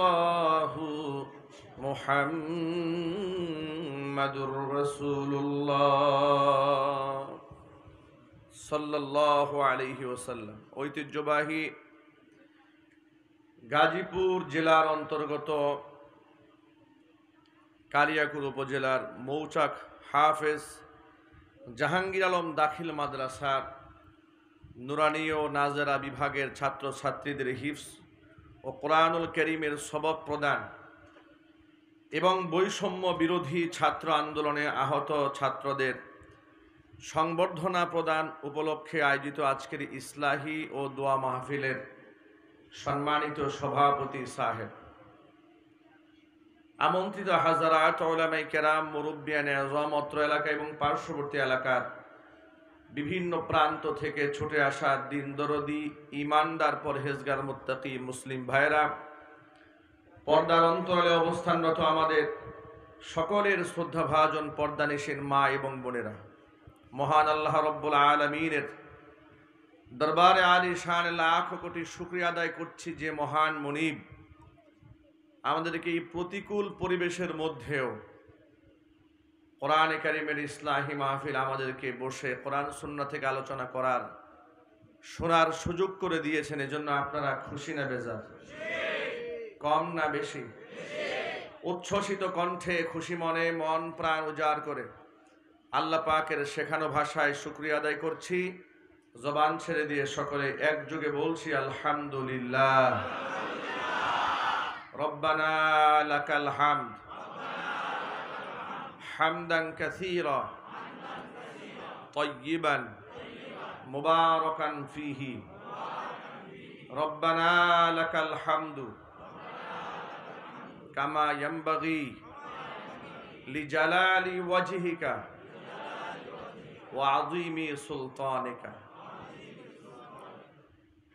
ইল্লাল্লাহু মুহাম্মাদুর রাসূলুল্লাহ সাল্লাল্লাহু আলাইহি ওয়াসাল্লাম। ঐতিহ্যবাহী গাজীপুর জেলার অন্তর্গত কালিয়াকুর উপজেলার মৌচাক হাফেজ জাহাঙ্গীর আলম দাখিল মাদ্রাসার নুরানী ও নাজেরা বিভাগের ছাত্রছাত্রীদের হিফজ ও কোরআনুল কারীমের সবক প্রদান এবং বৈষম্য বিরোধী ছাত্র আন্দোলনে আহত ছাত্রদের সংবর্ধনা প্রদান উপলক্ষে আয়োজিত আজকের ইসলাহি ও দোয়া মাহফিলের সম্মানিত সভাপতি সাহেব, আমন্ত্রিত হাজারাত উলামায়ে কেরাম, মুরব্বিয়ানে আযম, অত্র এলাকা এবং পার্শ্ববর্তী এলাকার বিভিন্ন প্রান্ত থেকে ছুটে আসা দিন দরদি, ইমানদার, পরহেজগার, মুত্তাকি মুসলিম ভাইরা, পর্দার অন্তরালে অবস্থানরত আমাদের সকলের শ্রদ্ধাভাজন পর্দানিশীন মা এবং বোনেরা, মহান আল্লাহ রব্বুল আলামিনের দরবারে আলিশান লাখ কোটি শুকরিয়া আদায় করছি যে মহান মুনিব আমাদেরকে এই প্রতিকূল পরিবেশের মধ্যেও কোরআনে কারীমের ইসলাহি মাহফিল আমাদেরকে বসে কোরআন সুন্নাহ থেকে আলোচনা করার, শোনার সুযোগ করে দিয়েছেন। এজন্য আপনারা খুশি না বেজার? কম না বেশি? উচ্ছ্বসিত কণ্ঠে, খুশি মনে, মন প্রাণ উজাড় করে আল্লাহ পাকের শেখানো ভাষায় শুকরিয়া আদায় করছি। জবান ছেড়ে দিয়ে সকলে একযোগে বলছি আলহামদুলিল্লাহ। রব্বানা লাকাল হামদ হামদান কাসীরা তাইয়িবান মুবারাকান ফীহি। রব্বানা লাকাল হামদু কামা ইয়ানবাগি লিজালালি ওয়াজহিকা ওয়া আযীমি সুলতানিকা।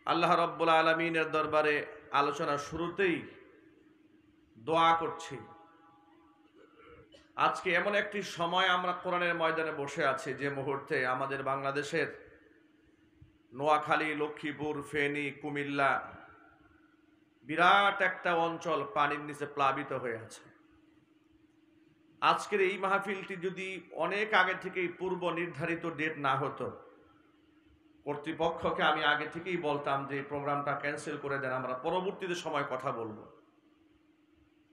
আল্লাহ রাব্বুল আলামিনের দরবারে আলোচনা শুরুতেই দোয়া করছি। আজকে এমন একটি সময় আমরা কোরআনের ময়দানে বসে আছি যে মুহূর্তে আমাদের বাংলাদেশের নোয়াখালী, লক্ষ্মীপুর, ফেনী, কুমিল্লা বিরাট একটা অঞ্চল পানির নিচে প্লাবিত হয়ে আছে। আজকের এই মাহফিলটি যদি অনেক আগে থেকেই পূর্ব নির্ধারিত ডেট না হতো, কর্তৃপক্ষকে আমি আগে থেকেই বলতাম যে প্রোগ্রামটা ক্যান্সেল করে দেন, আমরা পরবর্তীতে সময় কথা বলবো।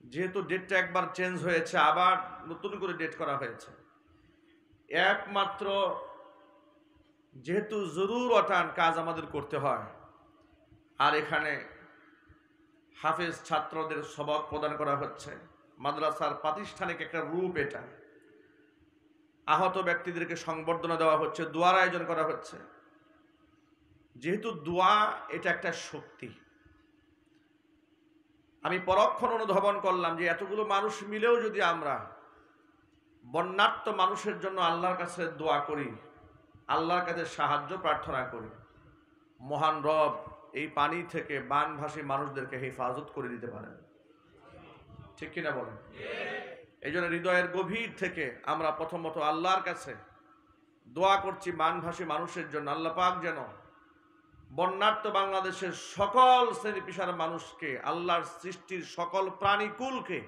যেহেতু ডেটটা একবার চেঞ্জ হয়েছে, আবার নতুন করে ডেট করা হয়েছে। একমাত্র যেহেতু জরুরতান কাজ আমাদের করতে হয়, আর এখানে হাফেজ ছাত্রদের সবক প্রদান করা হচ্ছে, মাদ্রাসার প্রাতিষ্ঠানিক একটা রূপ এটা। আহত ব্যক্তিদেরকে সংবর্ধনা দেওয়া হচ্ছে, দোয়ার আয়োজন করা হচ্ছে। যেহেতু দোয়া এটা একটা শক্তি, আমি পরক্ষণ অনুধাবন করলাম যে এতগুলো মানুষ মিলেও যদি আমরা বন্যার্ত মানুষের জন্য আল্লাহর কাছে দোয়া করি, আল্লাহর কাছে সাহায্য প্রার্থনা করি, মহান রব এই পানি থেকে বানভাসী মানুষদেরকে হেফাজত করে দিতে পারেন। ঠিক কিনা বলেন? এই জন্য হৃদয়ের গভীর থেকে আমরা প্রথমত আল্লাহর কাছে দোয়া করছি বানভাসী মানুষের জন্য। আল্লাহ পাক যেন বন্যার্ত বাংলাদেশের সকল শ্রেণী পেশার মানুষকে, আল্লাহর সৃষ্টির সকল প্রাণীকুলকে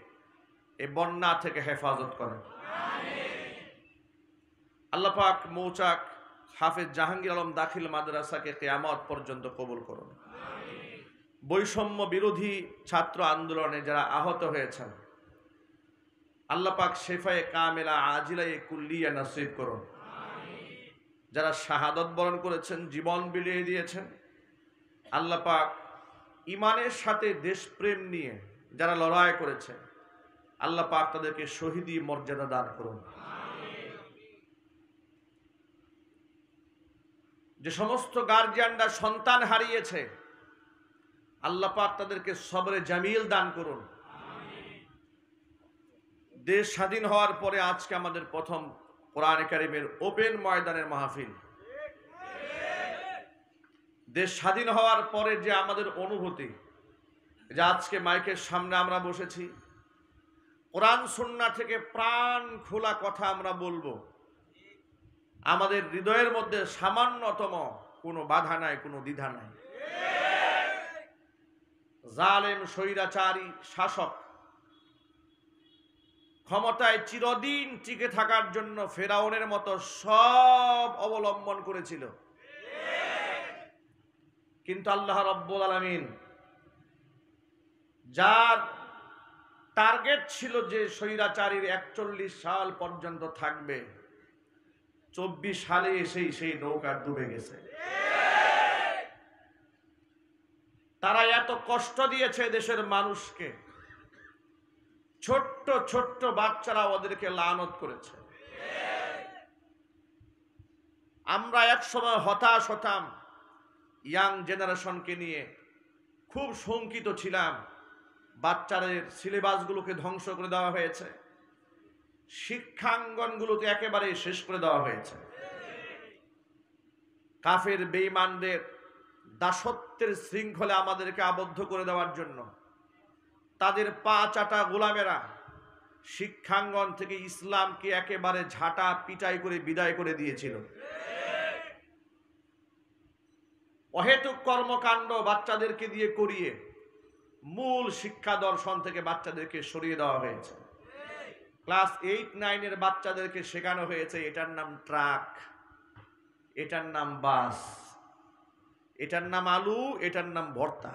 এই বন্যা থেকে হেফাজত করেন। আল্লাহ পাক মৌচাক হাফেজ জাহাঙ্গীর আলম দাখিল মাদ্রাসাকে কিয়ামত পর্যন্ত কবুল করুন। বৈষম্য বিরোধী ছাত্র আন্দোলনে যারা আহত হয়েছেন, আল্লাহ পাক শেফায়ে কামেলা আজিলায়ে কুল্লিয়া নসিব করুন। যারা শাহাদত বরণ করেছেন, জীবন বিলিয়ে দিয়েছেন, আল্লাহ পাক ইমানের সাথে দেশপ্রেম নিয়ে যারা লড়াই করেছে, আল্লাহ পাক তাদেরকে শহীদি মর্যাদা দান করুন। যে সমস্ত গার্জিয়ানরা সন্তান হারিয়েছে, আল্লাহ পাক তাদেরকে সবরে জামিল দান করুন। দেশ স্বাধীন হওয়ার পরে আজকে আমাদের প্রথম কোরআনে কারীমের ওপেন ময়দানের মাহফিল। দেশ স্বাধীন হওয়ার পরে যে আমাদের অনুভূতি, যে আজকে মাইকের সামনে আমরা বসেছি, কোরআন সুন্নাহ থেকে প্রাণ খোলা কথা আমরা বলবো, আমাদের হৃদয়ের মধ্যে সামান্যতম কোনো বাধা নাই, কোনো দ্বিধা নাই। জালেম স্বৈরাচারী শাসক ক্ষমতায় চিরদিন টিকে থাকার জন্য ফেরাউনের মতো সব অবলম্বন করেছিল, কিন্তু আল্লাহ রাব্বুল আলামিন যার টার্গেট ছিল যে স্বৈরাচারীর 41 সাল পর্যন্ত থাকবে, 24 সালে এসেই সেই নৌকা ডুবে গেছে। তারা এত কষ্ট দিয়েছে দেশের মানুষকে, ছোট্ট ছোট্ট বাচ্চারা ওদেরকে লানত করেছে। আমরা একসময় হতাশ হতাম, ইয়াং জেনারেশনকে নিয়ে খুব শঙ্কিত ছিলাম। বাচ্চাদের সিলেবাসগুলোকে ধ্বংস করে দেওয়া হয়েছে, শিক্ষাঙ্গনগুলোকে একেবারে শেষ করে দেওয়া হয়েছে। কাফের বেঈমানদের দাসত্বের শৃঙ্খলে আমাদেরকে আবদ্ধ করে দেওয়ার জন্য তাদের পা চাটা গোলামেরা শিক্ষাঙ্গন থেকে ইসলামকে একেবারে ঝাঁটা পিটাই করে বিদায় করে দিয়েছিল। অহেতুক কর্মকাণ্ড বাচ্চাদেরকে দিয়ে করিয়ে মূল শিক্ষা দর্শন থেকে বাচ্চাদেরকে সরিয়ে দেওয়া হয়েছে। ক্লাস 8-9 এর বাচ্চাদেরকে শেখানো হয়েছে এটার নাম ট্রাক, এটার নাম বাস, এটার নাম আলু, এটার নাম ভর্তা।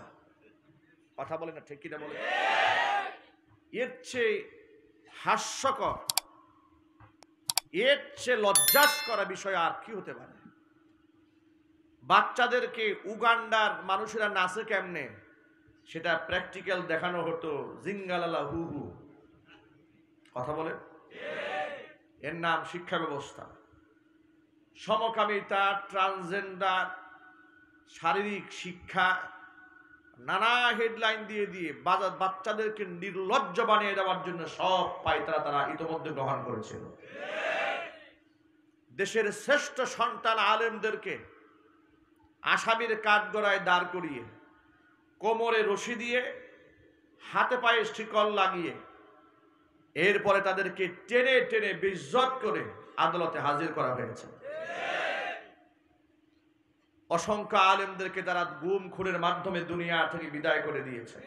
কথা বলে না, ঠিক কিনা বলে? এর চেয়ে হাস্যকর, এর চেয়ে লজ্জাস্কর বিষয় আর কি হতে পারে? বাচ্চাদেরকে উগান্ডার মানুষেরা নাচে কেমনে সেটা প্র্যাকটিক্যাল দেখানো হতো। জিঙ্গালালা হু হু, কথা বলে, এর নাম শিক্ষা ব্যবস্থা। সমকামিতা, ট্রান্সজেন্ডার, শারীরিক শিক্ষা, নানা হেডলাইন দিয়ে দিয়ে বাচ্চাদেরকে নির্লজ্জ বানিয়ে দেওয়ার জন্য সব পায়তারা তারা ইতোমধ্যে গ্রহণ করেছিল। দেশের শ্রেষ্ঠ সন্তান আলেমদেরকে আসামির কাঠগড়ায় দাঁড় করিয়ে কোমরে রশি দিয়ে হাতে পায়ে শিকল লাগিয়ে এরপরে তাদেরকে টেনে টেনে বেইজ্জত করে আদালতে হাজির করা হয়েছে। অসংখ্য আলেমদেরকে তারা গুম খুনের মাধ্যমে দুনিয়া থেকে বিদায় করে দিয়েছে।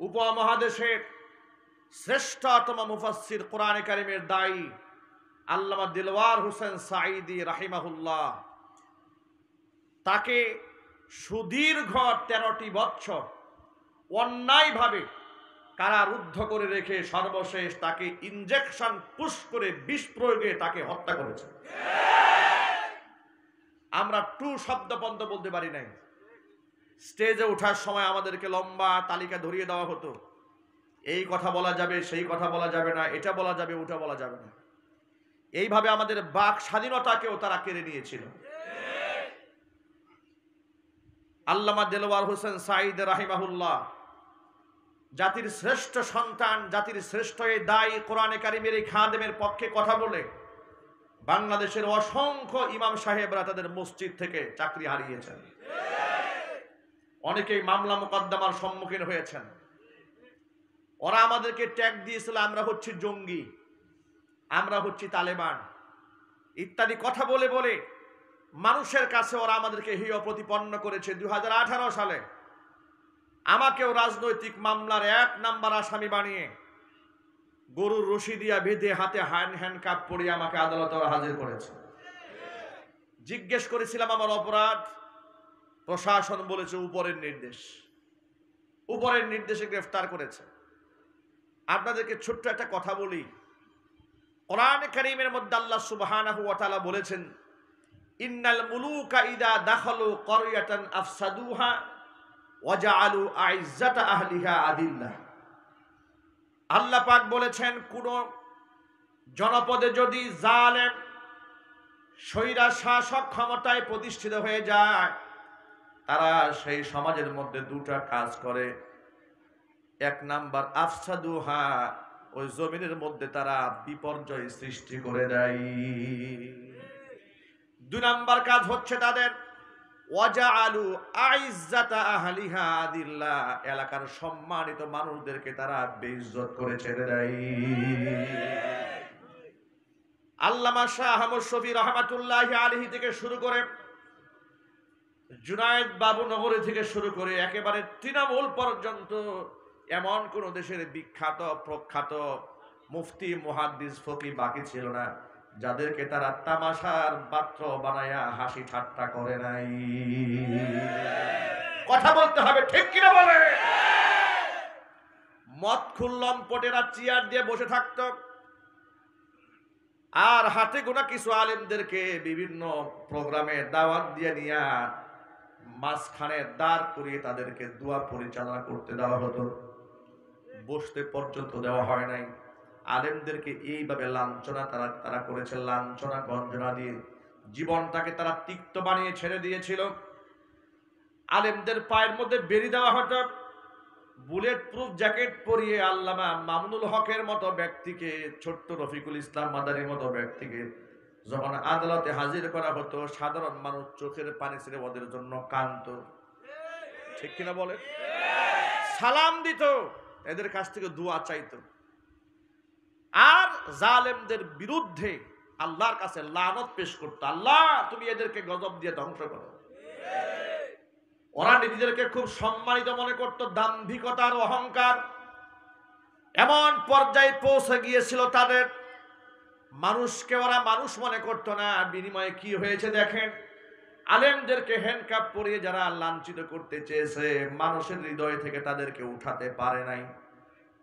উপমহাদেশের শ্রেষ্ঠতম মুফাসসির কোরআনে কারিমের দায়ী আল্লামা দিলওয়ার হোসেন সাঈদী রাহিমাহুল্লাহ, তাকে সুদীর্ঘ 13টি বছর অন্যায়ভাবে কারারুদ্ধ করে রেখে সর্বশেষ তাকে ইনজেকশন পুশ করে বিষ প্রয়োগে তাকে হত্যা করেছে। আমরা টু শব্দ পর্যন্ত বলতে পারি নাই। স্টেজে ওঠার সময় আমাদেরকে লম্বা তালিকা ধরিয়ে দেওয়া হতো, এই কথা বলা যাবে, সেই কথা বলা যাবে না, এটা বলা যাবে, ওটা বলা যাবে না। এইভাবে আমাদের বাক স্বাধীনতাকেও তারা কেড়ে নিয়েছিল। আল্লামা দেলওয়ার হোসেন সাঈদ রাহিমাহুল্লাহ জাতির শ্রেষ্ঠ সন্তান, জাতির শ্রেষ্ঠ এই দায়ী কোরআনে কারিমের এই খাদেমের পক্ষে কথা বলে বাংলাদেশের অসংখ্য ইমাম সাহেবরা তাদের মসজিদ থেকে চাকরি হারিয়েছেন। অনেকেই মামলা মোকদ্দমার সম্মুখীন হয়েছেন। ওরা আমাদেরকে ট্যাগ দিয়েছিল আমরা হচ্ছি জঙ্গি, আমরা হচ্ছি তালেবান ইত্যাদি কথা বলে বলে মানুষের কাছে ওরা আমাদেরকে হেয় প্রতিপন্ন করেছে। 2018 সালে আমাকেও রাজনৈতিক মামলার 1 নাম্বার আসামি বানিয়ে গরুর রশি দিয়া বেঁধে হাতে হ্যান্ডকাপ পরিয়ে আমাকে আদালতে হাজির করেছে। জিজ্ঞেস করেছিলাম আমার অপরাধ, প্রশাসন বলেছে উপরের নির্দেশ, উপরের নির্দেশে গ্রেফতার করেছে। আপনাদেরকে ছোট্ট একটা কথা বলি, কোরআনে কারীমের মধ্যে আল্লাহ সুবহানাহু ওয়া তাআলা বলেছেন, ইন্নাল মুলুকা ইদা দাখালু ক্বরয়াতান আফসাদুহা ওয়া জাআলু আইজ্জাতা আহলিহা আদিল্লাহ। আল্লাহ পাক বলেছেন, কোন জনপদে যদি জালেম স্বৈরা শাসক ক্ষমতায় প্রতিষ্ঠিত হয়ে যায়, তারা সেই সমাজের মধ্যে 2টা কাজ করে। 1 নাম্বার আফসাদুহা, ওই জমিনের মধ্যে তারা বিপর্যয় সৃষ্টি করে দেয়। 2 নাম্বার কাজ হচ্ছে তাদের ওয়াজআলু আইজ্জাতা আহলিহা আদিল্লাহ, এলাকার সম্মানিত মানুষদেরকে তারা বেইজ্জত করে ছেড়ে দেয়। আল্লামা শাহ আহমদ শফী রাহমাতুল্লাহি আলাইহি থেকে শুরু করে জুনায়েদ বাবুনগরী থেকে শুরু করে একেবারে তৃণমূল পর্যন্ত এমন কোন দেশের বিখ্যাত প্রখ্যাত মুফতি মুহাদ্দিস ফকি বাকি ছিল না যাদেরকে তারা তামাশার পাত্র বানায়া হাসি ঠাট্টা করে নাই। কথা বলতে হবে, ঠিক কিনা বলে? মদ খুল্লম পটেরা চেয়ার দিয়ে বসে থাকতো, আর হাতে গোনা কিছু আলেমদেরকে বিভিন্ন প্রোগ্রামে দাওয়াত দিয়ে নিয়ে মাঝখানে দাঁড় করিয়ে তাদেরকে দোয়া পরিচালনা করতে দেওয়া হতো। বসতে পর্যন্ত দেওয়া হয় নাই। আলেমদেরকে এইভাবে লাঞ্ছনা তারা করেছে, লাঞ্ছনা গঞ্জনা দিয়ে জীবনটাকে তারা তিক্ত বানিয়ে ছেড়ে দিয়েছিল। আলেমদের পায়ের মধ্যে বেরি দেওয়া হতো, বুলেট প্রুফ জ্যাকেট পরিয়ে আল্লামা মামুনুল হকের মতো ব্যক্তিকে, ছোট্ট রফিকুল ইসলাম মাদারির মতো ব্যক্তিকে যখন আদালতে হাজির করা হতো, সাধারণ মানুষ চোখের পানি ছেড়ে ওদের জন্য কাঁদত, ঠিক কিনা বলে? সালাম দিত, এদের কাছ থেকে দোয়া চাইত, আর জালেমদের বিরুদ্ধে আল্লাহর কাছে লানত পেশ করতো, আল্লাহ তুমি এদেরকে গজব দিয়ে ধ্বংস করো। ওরা নিজেদেরকে খুব সম্মানিত মনে করত, দাম্ভিকতার অহংকার এমন পর্যায়ে পৌঁছে গিয়েছিল তাদের, মানুষকে ওরা মানুষ মনে করতো না। বিনিময়ে কি হয়েছে দেখেন, আলেমদেরকে হ্যান্ডকাপ পরিয়ে যারা লাঞ্ছিত করতে চেয়েছে, মানুষের হৃদয় থেকে তাদেরকে উঠাতে পারে নাই।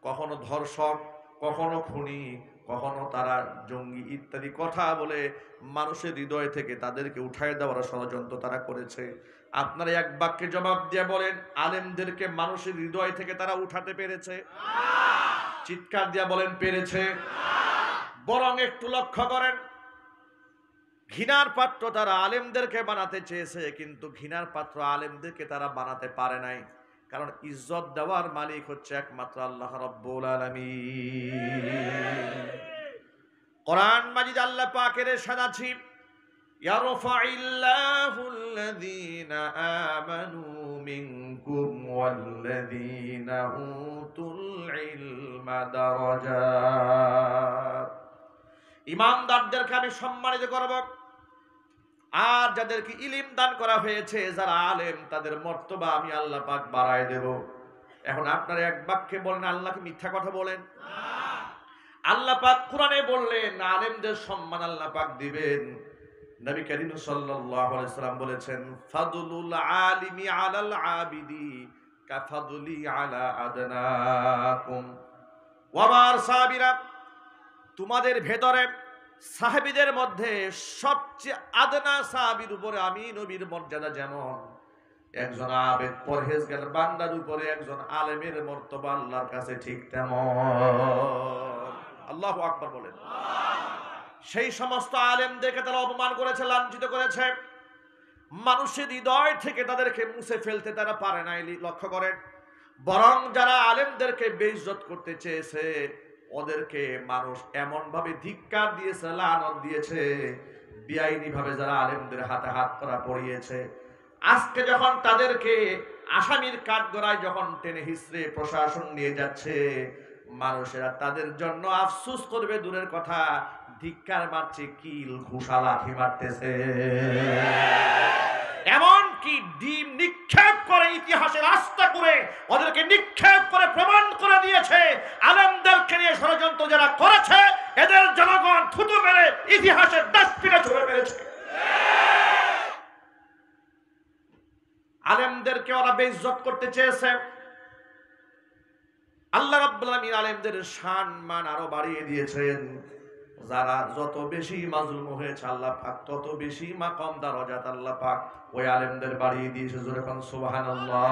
কখনো ধর্ষক, কখনো খুনি, কখনো তারা জঙ্গি ইত্যাদি কথা বলে মানুষের হৃদয় থেকে তাদেরকে উঠায় দেওয়ার ষড়যন্ত্র তারা করেছে। আপনারা এক বাক্যে জবাব দিয়ে বলেন, আলেমদেরকে মানুষের হৃদয় থেকে তারা উঠাতে পেরেছে? চিৎকার দিয়ে বলেন, পেরেছে? বরং একটু লক্ষ্য করেন, ঘৃণার পাত্র তারা আলেমদেরকে বানাতে চেয়েছে, কিন্তু ঘৃণার পাত্র আলেমদেরকে তারা বানাতে পারে নাই। কারণ ইজ্জত দেওয়ার মালিক হচ্ছে একমাত্র আল্লাহ রাব্বুল আলামিন। কোরআন মাজিদ আল্লাহ পাকের ইরশাদ আছে, ইয়ারফাইল্লাহুল্লাযীনা আমানু মিনকুম ওয়াল্লাযীনা উতুল ইলমা দারাজাত। ইমানদারদেরকে আমি সম্মানিত করব, আর যাদেরকে ইলম দান করা হয়েছে, যারা আলেম, তাদের মর্তবা আমি আল্লাহ পাক বাড়ায় দেব। এখন আপনারা এক বাক্যে বলেন, আল্লাহ কি মিথ্যা কথা বলেন? আল্লাহ পাক কোরআনে বললেন আলেমদের সম্মান আল্লাহ পাক দিবেন। নবী করিম সাল্লাল্লাহু আলাইহি সাল্লাম বলেছেন, ফাদলুল আলিমি আলাল আবিদি কাফাদলি আলা আদনাকুম। ওয়াবার সাহাবীরা, তোমাদের ভেতরে সাহাবীদের মধ্যে সবচেয়ে আদনা সাহাবীর উপরে আমি নবীর মর্যাদা যেমন, একজন আবেদ পরহেজগার বান্দার উপরে একজন আলেমের মর্তবা আল্লাহর কাছে ঠিক তেমন। আল্লাহু আকবার বলেন। সেই সমস্ত আলেমদেরকে তারা অপমান করেছে, লাঞ্ছিত করেছে, মানুষের হৃদয় থেকে তাদেরকে মুছে ফেলতে তারা পারে নাই। লক্ষ্য করেন, বরং যারা আলেমদেরকে বেইজ্জত করতে চেয়েছে, ওদেরকে মানুষ এমন ভাবে ধিক্কার দিয়েছে, লানত দিয়েছে, বেআইনি ভাবে যারা আলেমদের হাতে হাত করা পড়িয়েছে, আজকে যখন তাদেরকে আসামির কাঠগড়ায় যখন টেনে হিসড়ে প্রশাসন নিয়ে যাচ্ছে, মানুষেরা তাদের জন্য আফসোস করবে দূরের কথা, ধিক্কার মারছে, কিল ঘুষা লাঠি মারতেছে, এমন কি ডিম নিক্ষেপ করে ইতিহাসে রাস্তা করে ওদেরকে নিক্ষেপ করে প্রমাণ করে দিয়েছে আলেমদেরকে নিয়ে ষড়যন্ত্র যারা করেছে, এদের জনগণ থুতু মেরে ইতিহাসের ডাস্টবিনে ছুঁড়ে মেরেছে। আলেমদেরকে ওরা বেইজ্জত করতে চেয়েছে। আল্লাহ রাব্বুল আলামিন আলেমদের সম্মান আরো বাড়িয়ে দিয়েছেন। যারা যত বেশি মাজলুম হয়েছে, আল্লাহ পাক তত বেশি মাকাম দারাজাত আল্লাহ পাক ওই আলেমদের বাড়িয়ে দিয়েছে। জোরে কোন সুবহানাল্লাহ।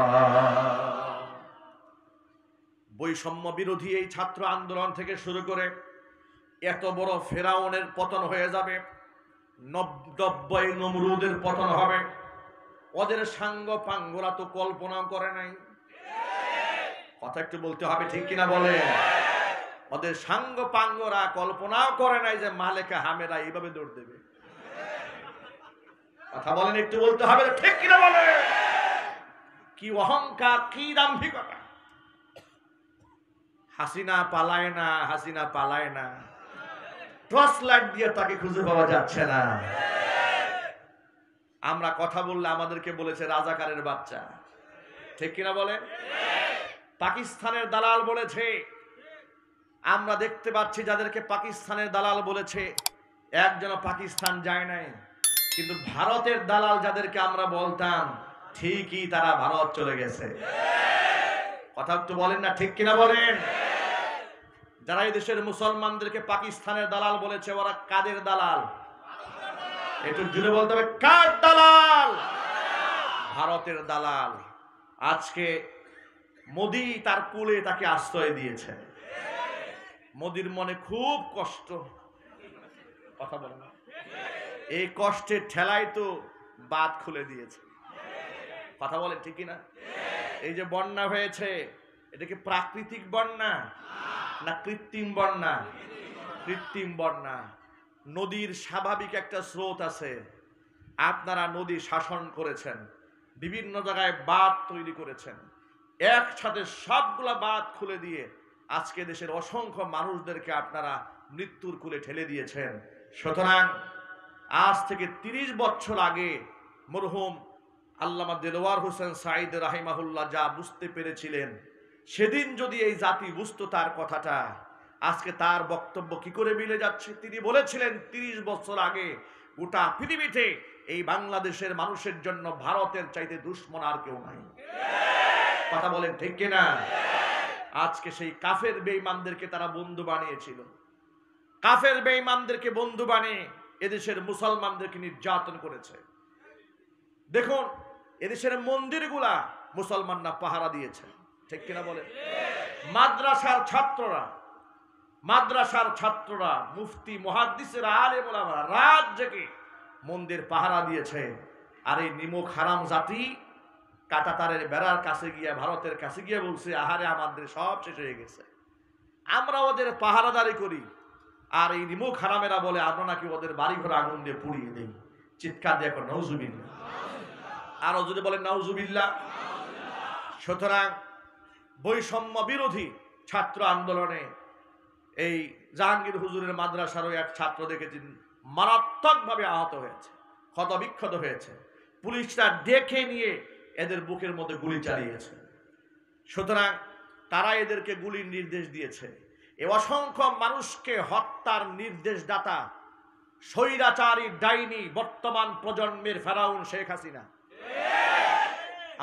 বৈষম্য বিরোধী এই ছাত্র আন্দোলন থেকে শুরু করে এত বড় ফেরাউনের পতন হয়ে যাবে, ৯০ নমরুদের পতন হবে, ওদের সাঙ্গ পাঙ্গরা তো কল্পনা করে নাই। কথা একটু বলতে হবে, ঠিক কিনা বলে? ওদের সাঙ্গ পাঙ্গরা কল্পনাও করে নাই যে মালেকা হামেরা এইভাবে দৌড় দেবে। কথা বলেন, একটু বলতে হবে, ঠিক কিনা বলে? কি অহংকার, কি দাম্ভিকতা! হাসিনা পালায় না, হাসিনা পালায় না, টর্চ লাইট দিয়ে তাকে খুঁজে পাওয়া যাচ্ছে না। আমরা কথা বললে আমাদেরকে বলেছে রাজাকারের বাচ্চা, ঠিক কিনা বলে? পাকিস্তানের দালাল বলেছে। আমরা দেখতে পাচ্ছি যাদেরকে পাকিস্তানের দালাল বলেছে একজন পাকিস্তান যায় নাই, কিন্তু ভারতের দালাল যাদেরকে আমরা বলতাম ঠিকই তারা ভারত চলে গেছে। কথা একটু বলেন না, ঠিক কিনা বলেন? যারা এই দেশের মুসলমানদেরকে পাকিস্তানের দালাল বলেছে ওরা কাদের দালাল? একটু জুড়ে বলতে হবে, কার দালাল? ভারতের দালাল। আজকে মোদি তার কুলে তাকে আশ্রয় দিয়েছে। মোদির মনে খুব কষ্ট। কথা বলে না, এই কষ্টের ঠেলায় তো বাঁধ খুলে দিয়েছে। কথা বলে ঠিক না? এই যে বন্যা হয়েছে, এটা কি প্রাকৃতিক বন্যা না কৃত্রিম বন্যা? কৃত্রিম বন্যা। নদীর স্বাভাবিক একটা স্রোত আছে, আপনারা নদী শাসন করেছেন, বিভিন্ন জায়গায় বাঁধ তৈরি করেছেন, একসাথে সবগুলা বাঁধ খুলে দিয়ে আজকে দেশের অসংখ্য মানুষদেরকে আপনারা মৃত্যুর কুলে ঠেলে দিয়েছেন। সুতরাং আজ থেকে ৩০ বছর আগে মরহুম আল্লামা দেলোয়ার হোসেন সাঈদ রাহিমাহুল্লাহ যা বুঝতে পেরেছিলেন, সেদিন যদি এই জাতি বুঝতো তার কথাটা, আজকে তার বক্তব্য কি করে মিলে যাচ্ছে? তিনি বলেছিলেন ৩০ বছর আগে গোটা পৃথিবীতে এই বাংলাদেশের মানুষের জন্য ভারতের চাইতে দুশ্মন আর কেউ নাই। কথা বলেন ঠিক কিনা? আজকে সেই কাফের বেঈমানদেরকে তারা বন্ধু বানিয়েছিল। কাফের বেঈমানদেরকে বন্ধু বানিয়ে এদেশের মুসলমানদেরকে নির্যাতন করেছে। দেখুন এদেশের মন্দিরগুলা মুসলমানরা পাহারা দিয়েছে, ঠিক কিনা বলেন? মাদ্রাসার ছাত্ররা মুফতি মুহাদ্দিসেরা আলেম ওলামারা রাত জেগে মন্দির পাহারা দিয়েছে। আর এই নিমক হারাম জাতি কাঁটাতারের বেড়ার কাছে গিয়ে, ভারতের কাছে গিয়ে বলছে, আহারে আমাদের সব শেষ হয়ে গেছে, আমরা ওদের পাহারাদারি করি। আর এই নিমক হারামেরা বলে আমরা নাকি ওদের বাড়ি ঘর আগুন দিয়ে পুড়িয়ে দেই। চিৎকার দিয়ে এখন নাউজুবিল্লাহ, আরো যদি বলেন নাউজুবিল্লাহ। সুতরাং বৈষম্য বিরোধী ছাত্র আন্দোলনে এই জাহাঙ্গীর হুজুরের মাদ্রাসারও এক ছাত্র দেখেছি মারাত্মকভাবে আহত হয়েছে, ক্ষতবিক্ষত হয়েছে। পুলিশরা ডেকে নিয়ে এদের বুকের মধ্যে গুলি চালিয়েছে। সুতরাং তারা এদেরকে গুলির নির্দেশ দিয়েছে। এ অসংখ্য মানুষকে হত্যার নির্দেশদাতা স্বৈরাচারী ডাইনি বর্তমান প্রজন্মের ফেরাউন শেখ হাসিনা।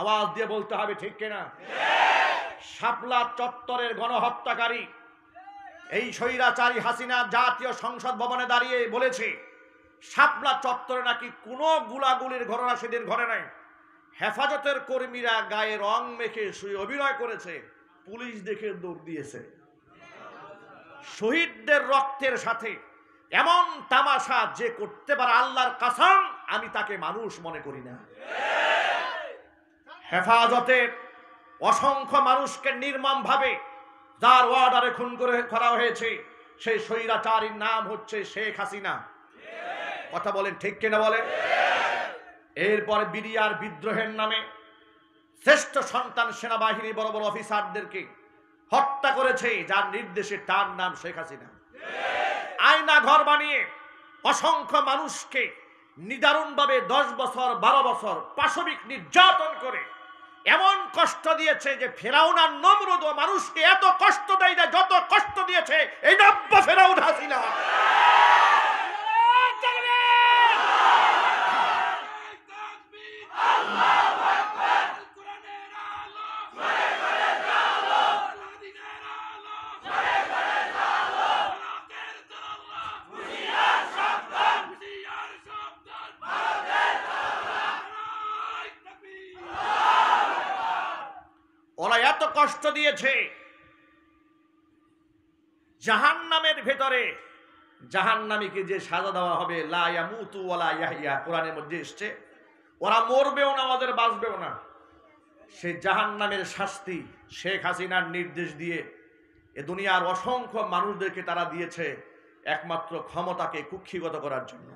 আওয়াজ দিয়ে বলতে হবে, ঠিক কিনা? শাপলা চত্বরের গণহত্যাকারী এই স্বৈরাচারী হাসিনা জাতীয় সংসদ ভবনে দাঁড়িয়ে বলেছে শাপলা চত্বরে নাকি কোনো গুলাগুলির ঘটনা সেদিন ঘটে নাই। হেফাজতের কর্মীরা গায়ে রং মেখে শুয়ে অভিনয় করেছে, পুলিশ দেখে দৌড় দিয়েছে। শহীদদের রক্তের সাথে এমন তামাশা যে করতে পারে, আল্লাহর কসম আমি তাকে মানুষ মনে করি না। হেফাজতের অসংখ্য মানুষকে নির্মমভাবে যার ওয়ার্ডারে খুন করা হয়েছে, সেই স্বৈরাচারীর নাম হচ্ছে শেখ হাসিনা। কথা বলেন ঠিক কিনা বলেন? এরপরে বিডিআর বিদ্রোহের নামে শ্রেষ্ঠ সন্তান সেনাবাহিনী বড় বড় অফিসারদেরকে হত্যা করেছে, যার নির্দেশে তার নাম শেখ হাসিনা। আয়না ঘর বানিয়ে অসংখ্য মানুষকে নিদারুণভাবে 10 বছর 12 বছর পাশবিক নির্যাতন করে এমন কষ্ট দিয়েছে যে ফেরাউন আর নমরুদ মানুষকে এত কষ্ট দেয় না যত কষ্ট দিয়েছে এই নব্য ফেরাউন হাসিনা। ওরা এত কষ্ট দিয়েছে, জাহান্নামের ভেতরে জাহান্নামীকে যে সাজা দেওয়া হবে লা ইয়ামুতু ওয়ালা ইয়াহইয়া, কোরআনের মধ্যে এসেছে, ওরা মরবেও না ওদের বাঁচবেও না। সেই জাহান্নামের শাস্তি শেখ হাসিনার নির্দেশ দিয়ে এ দুনিয়ার অসংখ্য মানুষদেরকে তারা দিয়েছে একমাত্র ক্ষমতাকে কুক্ষিগত করার জন্য।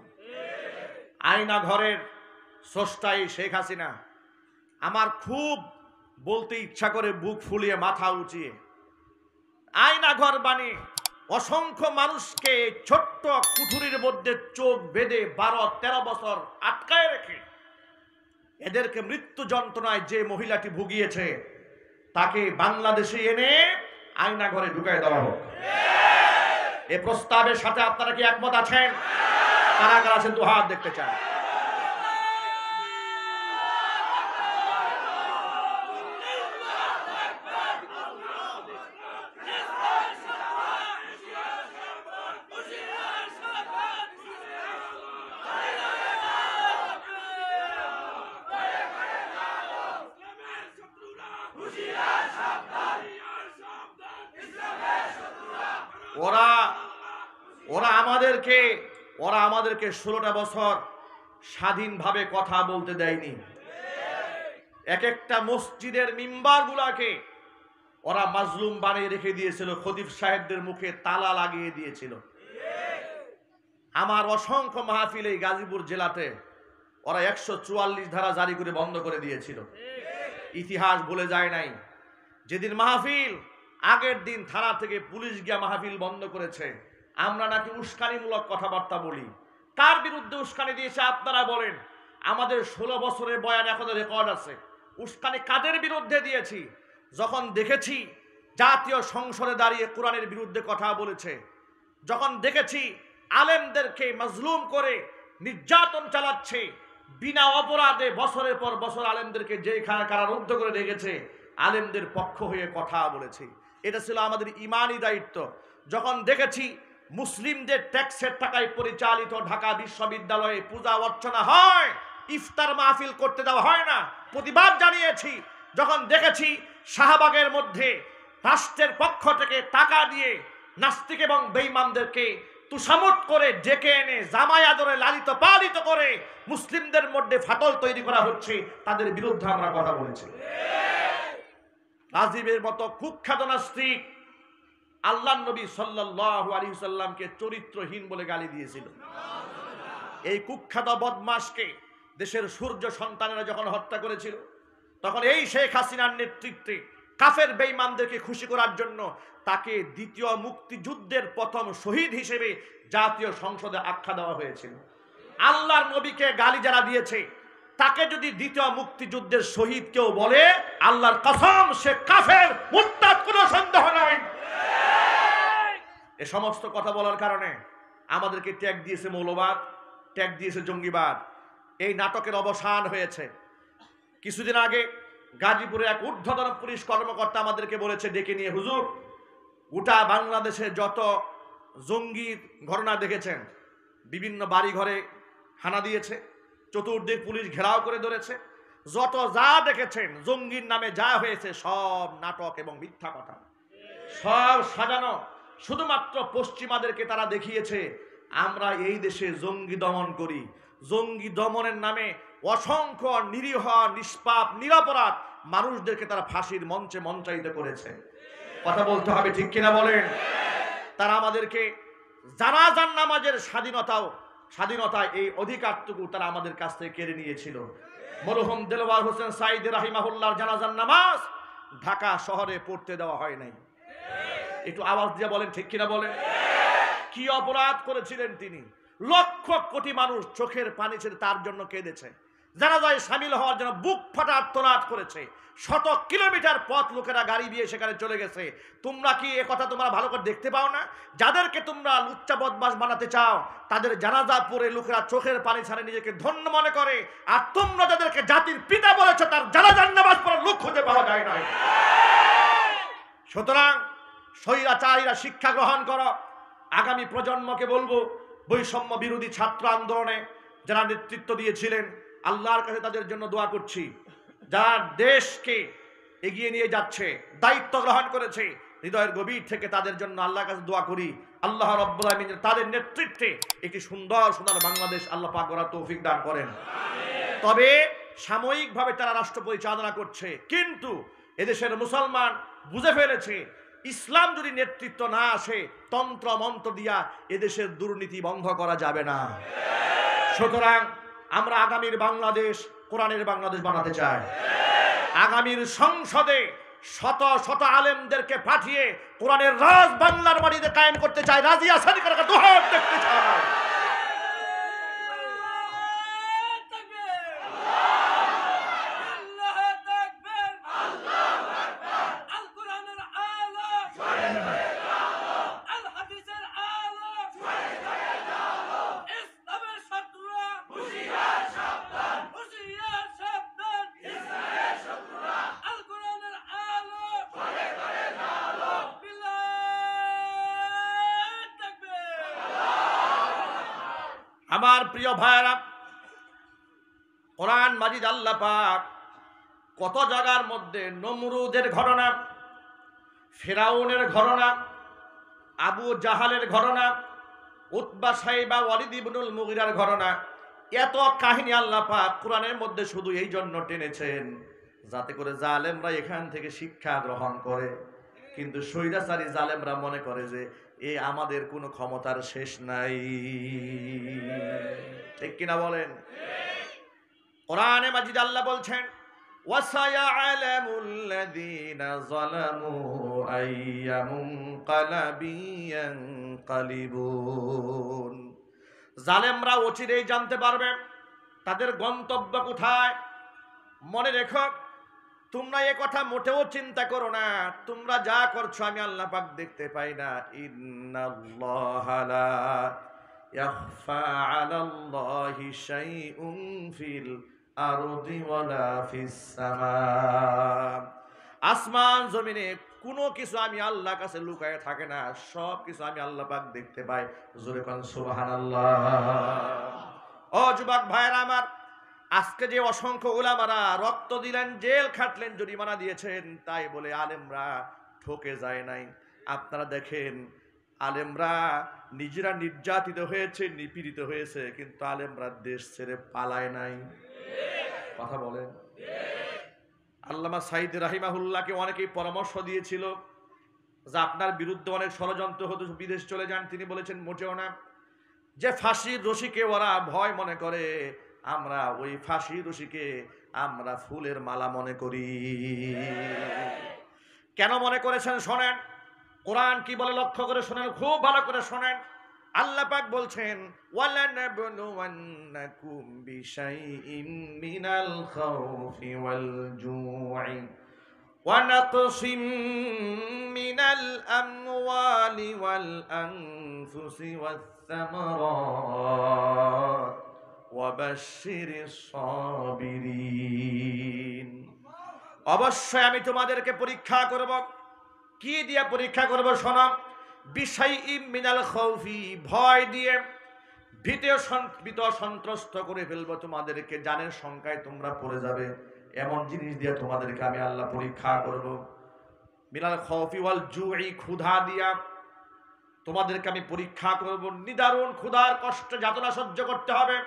আয়না ঘরের স্রষ্টাই শেখ হাসিনা। আমার খুব বলতে ইচ্ছা করে বুক ফুলিয়ে মাথা উঁচিয়ে, আয়না ঘর বানিয়ে অসংখ্য মানুষকে ছোট্ট কুঠুরির মধ্যে চোখ বেঁধে 12-13 বছর আটকায় রেখে এদেরকে মৃত্যু যন্ত্রণায় যে মহিলাটি ভুগিয়েছে তাকে বাংলাদেশে এনে আয়না ঘরে ঢুকাই দেওয়া হোক। এই প্রস্তাবের সাথে আপনারা কি একমত আছেন? কারা কারা আছেন দু হাত দেখতে চান। ওরা আমাদেরকে 16টা বছর স্বাধীনভাবে কথা বলতে দেয়নি। এক একটা মসজিদের মিম্বার গুলাকে ওরা মাজলুম বানিয়ে রেখে দিয়েছিল, খতিব সাহেবদের মুখে তালা লাগিয়ে দিয়েছিল। আমার অসংখ্য মাহফিল এই গাজীপুর জেলাতে ওরা 144 ধারা জারি করে বন্ধ করে দিয়েছিল। ইতিহাস ভুলে যায় নাই। যেদিন মাহফিল, আগের দিন থানা থেকে পুলিশ গিয়া মাহফিল বন্ধ করেছে। আমরা নাকি উস্কানিমূলক কথাবার্তা বলি, তার বিরুদ্ধে উস্কানি দিয়েছে। আপনারা বলেন, আমাদের 16 বছরের বয়ান এখনো রেকর্ড আছে। উস্কানি কাদের বিরুদ্ধে দিয়েছি? যখন দেখেছি জাতীয় সংসদে দাঁড়িয়ে কোরআনের বিরুদ্ধে কথা বলেছে, যখন দেখেছি আলেমদেরকে মাজলুম করে নির্যাতন চালাচ্ছে, বিনা অপরাধে বছরের পর বছর আলেমদেরকে যেখানে কারারুদ্ধ করে রেখেছে, আলেমদের পক্ষ হয়ে কথা বলেছি। এটা ছিল আমাদের ইমানি দায়িত্ব। যখন দেখেছি মুসলিমদের ট্যাক্সের টাকায় পরিচালিত ঢাকা বিশ্ববিদ্যালয়ে পূজা অর্চনা হয়, ইফতার মাহফিল করতে দেওয়া হয় না, প্রতিবাদ জানিয়েছি। যখন দেখেছি শাহবাগের মধ্যে রাষ্ট্রের পক্ষ থেকে টাকা দিয়ে নাস্তিক এবং বেঈমানদেরকে তুষামত করে ডেকে এনে জামাই আদরে লালিত পালিত করে মুসলিমদের মধ্যে ফাটল তৈরি করা হচ্ছে, তাদের বিরুদ্ধে আমরা কথা বলেছি। রাজীবের মতো কুখ্যাত নাস্তিক আল্লাহর নবী সাল্লাল্লাহু আলাইহি সাল্লামকে চরিত্রহীন বলে গালি দিয়েছিল। এই কুখ্যাত বদমাশকে দেশের সূর্য সন্তানেরা যখন হত্যা করেছিল, তখন এই শেখ হাসিনার নেতৃত্বে কাফের বেঈমানদেরকে খুশি করার জন্য তাকে দ্বিতীয় মুক্তিযুদ্ধের প্রথম শহীদ হিসেবে জাতীয় সংসদে আখ্যা দেওয়া হয়েছিল। আল্লাহর নবীকে গালি যারা দিয়েছে, তাকে যদি দ্বিতীয় মুক্তিযুদ্ধের শহীদ কেউ বলে, আল্লাহর কসম সে কাফের, মুরতাদ, কোনো সন্দেহ নাই। এ সমস্ত কথা বলার কারণে আমাদেরকে ট্যাগ দিয়েছে মৌলবাদ, ট্যাগ দিয়েছে জঙ্গিবাদ। এই নাটকের অবসান হয়েছে। কিছুদিন আগে গাজীপুরে এক ঊর্ধ্বতন পুলিশ কর্মকর্তা আমাদেরকে বলেছে ডেকে নিয়ে, হুজুর, গোটা বাংলাদেশে যত জঙ্গির ঘটনা দেখেছেন, বিভিন্ন বাড়ি ঘরে হানা দিয়েছে, চতুর্দিক পুলিশ ঘেরাও করে ধরেছে, যত যা দেখেছেন জঙ্গির নামে যা হয়েছে সব নাটক এবং মিথ্যা কথা, সব সাজানো। শুধুমাত্র পশ্চিমাদেরকে তারা দেখিয়েছে আমরা এই দেশে জঙ্গি দমন করি। জঙ্গি দমনের নামে অসংখ্য নিরীহ, নিষ্পাপ, নিরপরাধ মানুষদেরকে তারা ফাঁসির মঞ্চে মঞ্চায়িত করেছে। কথা বলতে হবে, ঠিক কিনা বলেন? তারা আমাদেরকে জানাজার নামাজের স্বাধীনতা এই অধিকারটুকু তারা আমাদের কাছ থেকে কেড়ে নিয়েছিল। মরহুম দেলওয়ার হোসেন সাইদ রাহিমাহুল্লাহর জানাজার নামাজ ঢাকা শহরে পড়তে দেওয়া হয় নাই। একটু আওয়াজ দিয়ে বলেন, ঠিক কিনা বলেন? কি অপরাধ করেছিলেন তিনি? লক্ষ কোটি মানুষ চোখের পানি ছেড়ে তার জন্য কেঁদেছে, জানাজায় সামিল হওয়ার জন্য বুক ফাটা আর্তনাদ করেছে। শত কিলোমিটার পথ লোকেরা গাড়ি দিয়ে সেখানে চলে গেছে। তোমরা কি এ কথা তোমরা ভালো করে দেখতে পাও না? যাদেরকে তোমরা লুচ্চা বদমাশ বানাতে চাও, তাদের জানাজা পড়ে লোকেরা চোখের পানি ছাড়ে নিজেকে ধন্য মনে করে, আর তোমরা যাদেরকে জাতির পিতা বলেছো তার জানাজার নামাজ পড়ে লোক খুঁজে পাওয়া যায় না। সুতরাং স্বৈরাচারীরা শিক্ষা গ্রহণ করো। আগামী প্রজন্মকে বলবো, বৈষম্য বিরোধী ছাত্র আন্দোলনে যারা নেতৃত্ব দিয়েছিলেন, আল্লাহর কাছে তাদের জন্য দোয়া করছি। যারা দেশকে এগিয়ে নিয়ে যাচ্ছে, দায়িত্ব গ্রহণ করেছে, হৃদয়ের গভীর থেকে তাদের জন্য আল্লাহর কাছে দোয়া করি। আল্লাহ রাব্বুল আলামিন তাদের নেতৃত্বে একটি সুন্দর বাংলাদেশ আল্লাহ পাক গড়ার তৌফিক দান করেন। তবে সাময়িকভাবে তারা রাষ্ট্র পরিচালনা করছে, কিন্তু এদেশের মুসলমান বুঝে ফেলেছে ইসলাম যদি নেতৃত্ব না আসে, তন্ত্র মন্ত্র দিয়া এদেশের দুর্নীতি বন্ধ করা যাবে না। সুতরাং আমরা আগামীর বাংলাদেশ কোরআনের বাংলাদেশ বানাতে চাই। আগামীর সংসদে শত শত আলেমদেরকে পাঠিয়ে কোরআনের রাজ বাংলার মাটিতে কায়েম করতে চাই। রাজি আছেন? দুহাত দেখতে চাই। আমার প্রিয় ভাইরা, কোরআন মাজিদ আল্লাহ পাক কত জায়গার মধ্যে নমরুদের ঘটনা, ফিরাউনের ঘটনা, আবু জাহালের ঘটনা, উতবা সাইবা ওয়ালিদ ইবনুল মুগিরার ঘটনা, এত কাহিনী আল্লাহ পাক কোরআনের মধ্যে শুধু এই জন্য টেনেছেন যাতে করে জালেমরা এখান থেকে শিক্ষা গ্রহণ করে। কিন্তু স্বৈরাচারী জালেমরা মনে করে যে এই আমাদের কোনো ক্ষমতার শেষ নাই। ঠিক কিনা বলেন? কোরআনে মাজিদ আল্লাহ বলছেন, ওয়াসায়ালামুল্লাযীনা যালামু আইয়া মুনকালাবিন ইয়ানকালিবুন। জালেমরা অচিরেই জানতে পারবে তাদের গন্তব্য কোথায়। মনে রেখো, তোমরা এ কথা মোটেও চিন্তা করো না, তোমরা যা করছো আমি আল্লাহ পাক দেখতে পাই না। ইন্নাল্লাহা লা ইয়াখফা আলাল্লাহি শাইউন ফিল আরদি ওয়ালা ফিস সামা। আসমান জমিনে কোনো কিছু আমি আল্লাহর কাছে লুকায়ে থাকে না, সব কিছু আমি আল্লাহ পাক দেখতে পাই। জোরে কোন সুবহানাল্লাহ। ও যুবক ভাইরা আমার, আজকে যে অসংখ্য উলামারা রক্ত দিলেন, জেল খাটলেন, জরিমানা দিয়েছেন, তাই বলে আলেমরা ঠকে যায় নাই। আপনারা দেখেন, আলেমরা নিজেরা নির্যাতিত হয়েছে, নিপীড়িত হয়েছে, কিন্তু আলেমরা দেশ ছেড়ে পালায় নাই। কথা বলেন। আল্লামা সাইদ রাহিমাহুল্লাহকে অনেকেই পরামর্শ দিয়েছিল যে আপনার বিরুদ্ধে অনেক ষড়যন্ত্র হতো, বিদেশ চলে যান। তিনি বলেছেন মোটেও না। যে ফাঁসির রশিকে ওরা ভয় মনে করে, আমরা ওই ফাঁসির রশিকে আমরা ফুলের মালা মনে করি। কেন মনে করেছেন শোনেন, কোরআন কি বলে লক্ষ্য করে শোনেন, খুব ভালো করে শোনেন। আল্লাহ পাক বলছেন, ওয়ালানাবলুওয়ান্নাকুম বিশাইইন মিনাল খাউফি ওয়াল জু'i ওয়া নাকসিম মিনাল আমওয়ালি ওয়াল আনফুসি ওয়াস সামারাত ওয়া বাশশিরিস সাবিরিন। অবশ্যই আমি তোমাদেরকে পরীক্ষা করব। কি দিয়ে পরীক্ষা করব শোনো। বিশাইইন মিনাল খাউফি, ভয় দিয়ে, ভীত সন্ত্রস্ত করে ফেলবো তোমাদেরকে, জানের সংখ্যায় তোমরা পড়ে যাবে, এমন জিনিস দিয়ে তোমাদেরকে আমি আল্লাহ পরীক্ষা করব। মিনাল খাউফি ওয়াল জু'i, ক্ষুধা দিয়া তোমাদেরকে আমি পরীক্ষা করব, নিদারুণ ক্ষুধার কষ্ট যাতনা সহ্য করতে হবে।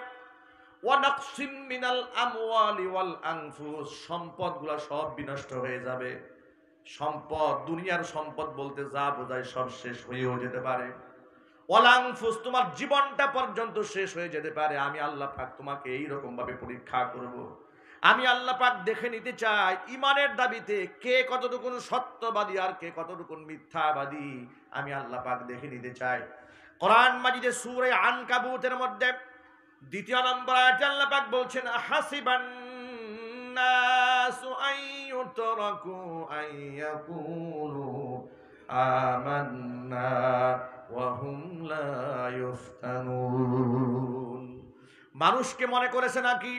ওয়া নাকসিম মিনাল আমওয়ালি ওয়াল আনফুস, সম্পদগুলো সব বিনষ্ট হয়ে যাবে। সম্পদ, দুনিয়ার সম্পদ বলতে যা বোঝায় সব শেষ হয়েও যেতে পারে। ওয়াল আনফুস, তোমার জীবনটা পর্যন্ত শেষ হয়ে যেতে পারে। আমি আল্লাহ পাক তোমাকে এইরকম ভাবে পরীক্ষা করব। আমি আল্লাহ পাক দেখে নিতে চাই ইমানের দাবিতে কে কতটুকু সত্যবাদী আর কে কতটুকু মিথ্যাবাদী। আমি আল্লাহ পাক দেখে নিতে চাই। কোরআন মাজিদে সূরা আনকাবুতের মধ্যে 2 নম্বর আয়াতে আল্লাহ পাক বলছেন, হাসিবান নাসু আইয়ুতরাকু আইয়াকুলু আমান্না ওয়া হুম লা ইফতানুন। মানুষকে মনে করেছে নাকি,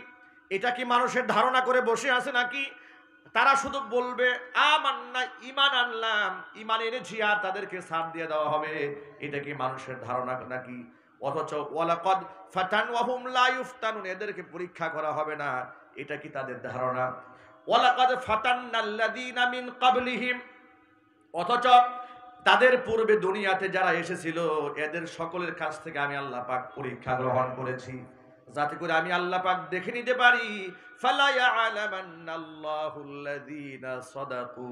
এটা কি মানুষের ধারণা করে বসে আছে নাকি তারা শুধু বলবে আমান্না, ঈমান আনলাম, ঈমান এনেছি, আর তাদেরকে ছাড় দিয়ে দেওয়া হবে? এটা কি মানুষের ধারণা নাকি? অথচ ওয়ালাকাদ ফাতান ওয়া হুম লা ইফতানুন, এদেরকে পরীক্ষা করা হবে না, এটা কি তাদের ধারণা? ওয়ালাকাদ ফাতান্নাল্লাযীনা মিন ক্বাবলিহিম, অথচ তাদের পূর্বে দুনিয়াতে যারা এসেছিল এদের সকলের কাছ থেকে আমি আল্লাহ পাক পরীক্ষা গ্রহণ করেছি, যাতে করে আমি আল্লাহ পাক দেখে নিতে পারি। ফালা ইয়ালামান্নাল্লাহুল্লাযীনা সাদাকু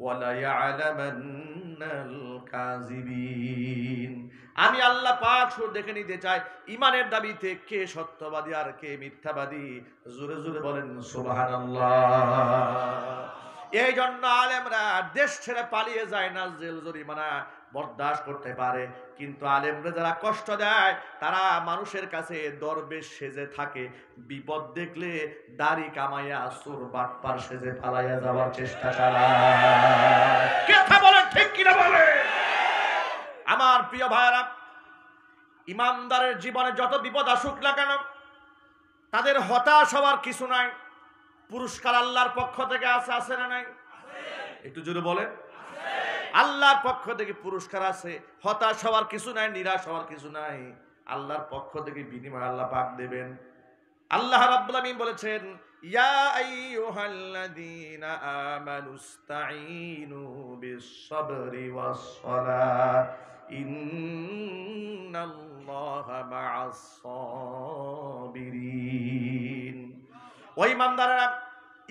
ওয়া লা ইয়ালামান্নাল কাযিবিন। আমি আল্লাহ পাক শুধু দেখে নিতে চাই ইমানের দাবিতে কে সত্যবাদী আর কে মিথ্যাবাদী। জোরে জোরে বলেন সুবহানাল্লাহ। এই জন্য আলেমরা দেশ ছেড়ে পালিয়ে যায় না, জেল জরিমানা বরদাস্ত করতে পারে। কিন্তু আলেমরা যারা কষ্ট দেয় তারা মানুষের কাছে দরবেশ সেজে থাকে, বিপদ দেখলে দাড়ি কামাইয়া চোর বাটপার সেজে পালাইয়া যাওয়ার চেষ্টা চালায়। কথা বলেন ঠিক কিনা বলে? আমার প্রিয় ভাইরা, ইমানদারের জীবনে যত বিপদ আসুক না কেন তাদের হতাশ হওয়ার কিছু নাই। পুরস্কার আল্লাহর পক্ষ থেকে আছে না নাই? একটু জোরে বলেন। আল্লাহর পক্ষ থেকে পুরস্কার আছে, হতাশ হওয়ার কিছু নাই, নিরাশ হওয়ার কিছু নাই। আল্লাহর পক্ষ থেকে বিনিময় আল্লাহ পাক দেবেন। আল্লাহ রাব্বুল আমিন বলেছেন, ইয়া আইয়ুহাল্লাযীনা আমানুস্তাঈনু বিস-সাবরি ওয়াস-সালাহ ইন্নাল্লাহা মা'আস-সাবিরিন। ও ঈমানদাররা,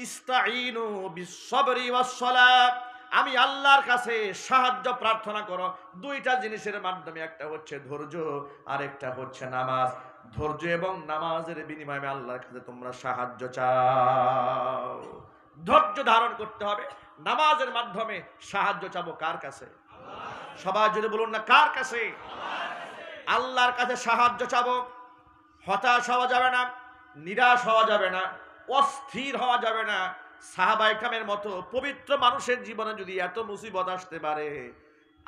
ইস্তাঈনু বিস-সাবরি ওয়াস-সালাহ, আমি আল্লাহর কাছে সাহায্য প্রার্থনা করো দুইটা জিনিসের মাধ্যমে, একটা হচ্ছে ধৈর্য আর একটা হচ্ছে নামাজ। ধৈর্য এবং নামাজের বিনিময়ে আমি আল্লাহর কাছে তোমরা সাহায্য চাও। ধৈর্য ধারণ করতে হবে, নামাজের মাধ্যমে সাহায্য চাবো কার কাছে? সবাই যদি বলুন না, কার কাছে? আল্লাহর কাছে সাহায্য চাবো। হতাশ হওয়া যাবে না, নিরাশ হওয়া যাবে না, অস্থির হওয়া যাবে না। সাহাবায়ে কেরামের মতো পবিত্র মানুষের জীবনে যদি এত মুসিবত আসতে পারে,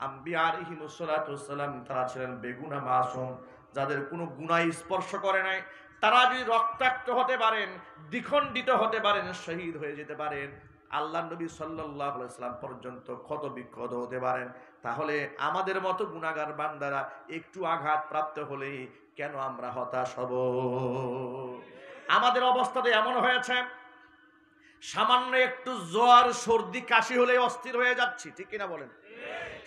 আম্বিয়া আলাইহিমুস সালাতু ওয়াস সালাম তারা ছিলেন বেগুনা মাসুম, যাদের কোনো গুনাহ স্পর্শ করে নাই, তারা যদি রক্তাক্ত হতে পারেন, দ্বিখণ্ডিত হতে পারেন, শহীদ হয়ে যেতে পারেন, আল্লাহ নবী সাল্লাল্লাহু আলাইহি ওয়াসাল্লাম পর্যন্ত ক্ষত বিক্ষত হতে পারেন, তাহলে আমাদের মতো গুনাহগার বান্দারা একটু আঘাত প্রাপ্ত হলেই কেন আমরা হতাশ হব? আমাদের অবস্থাতে এমন হয়েছে, সামান্য একটু জ্বর সর্দি কাশি হলেই অস্থির হয়ে যাচ্ছি, ঠিক কিনা বলেন?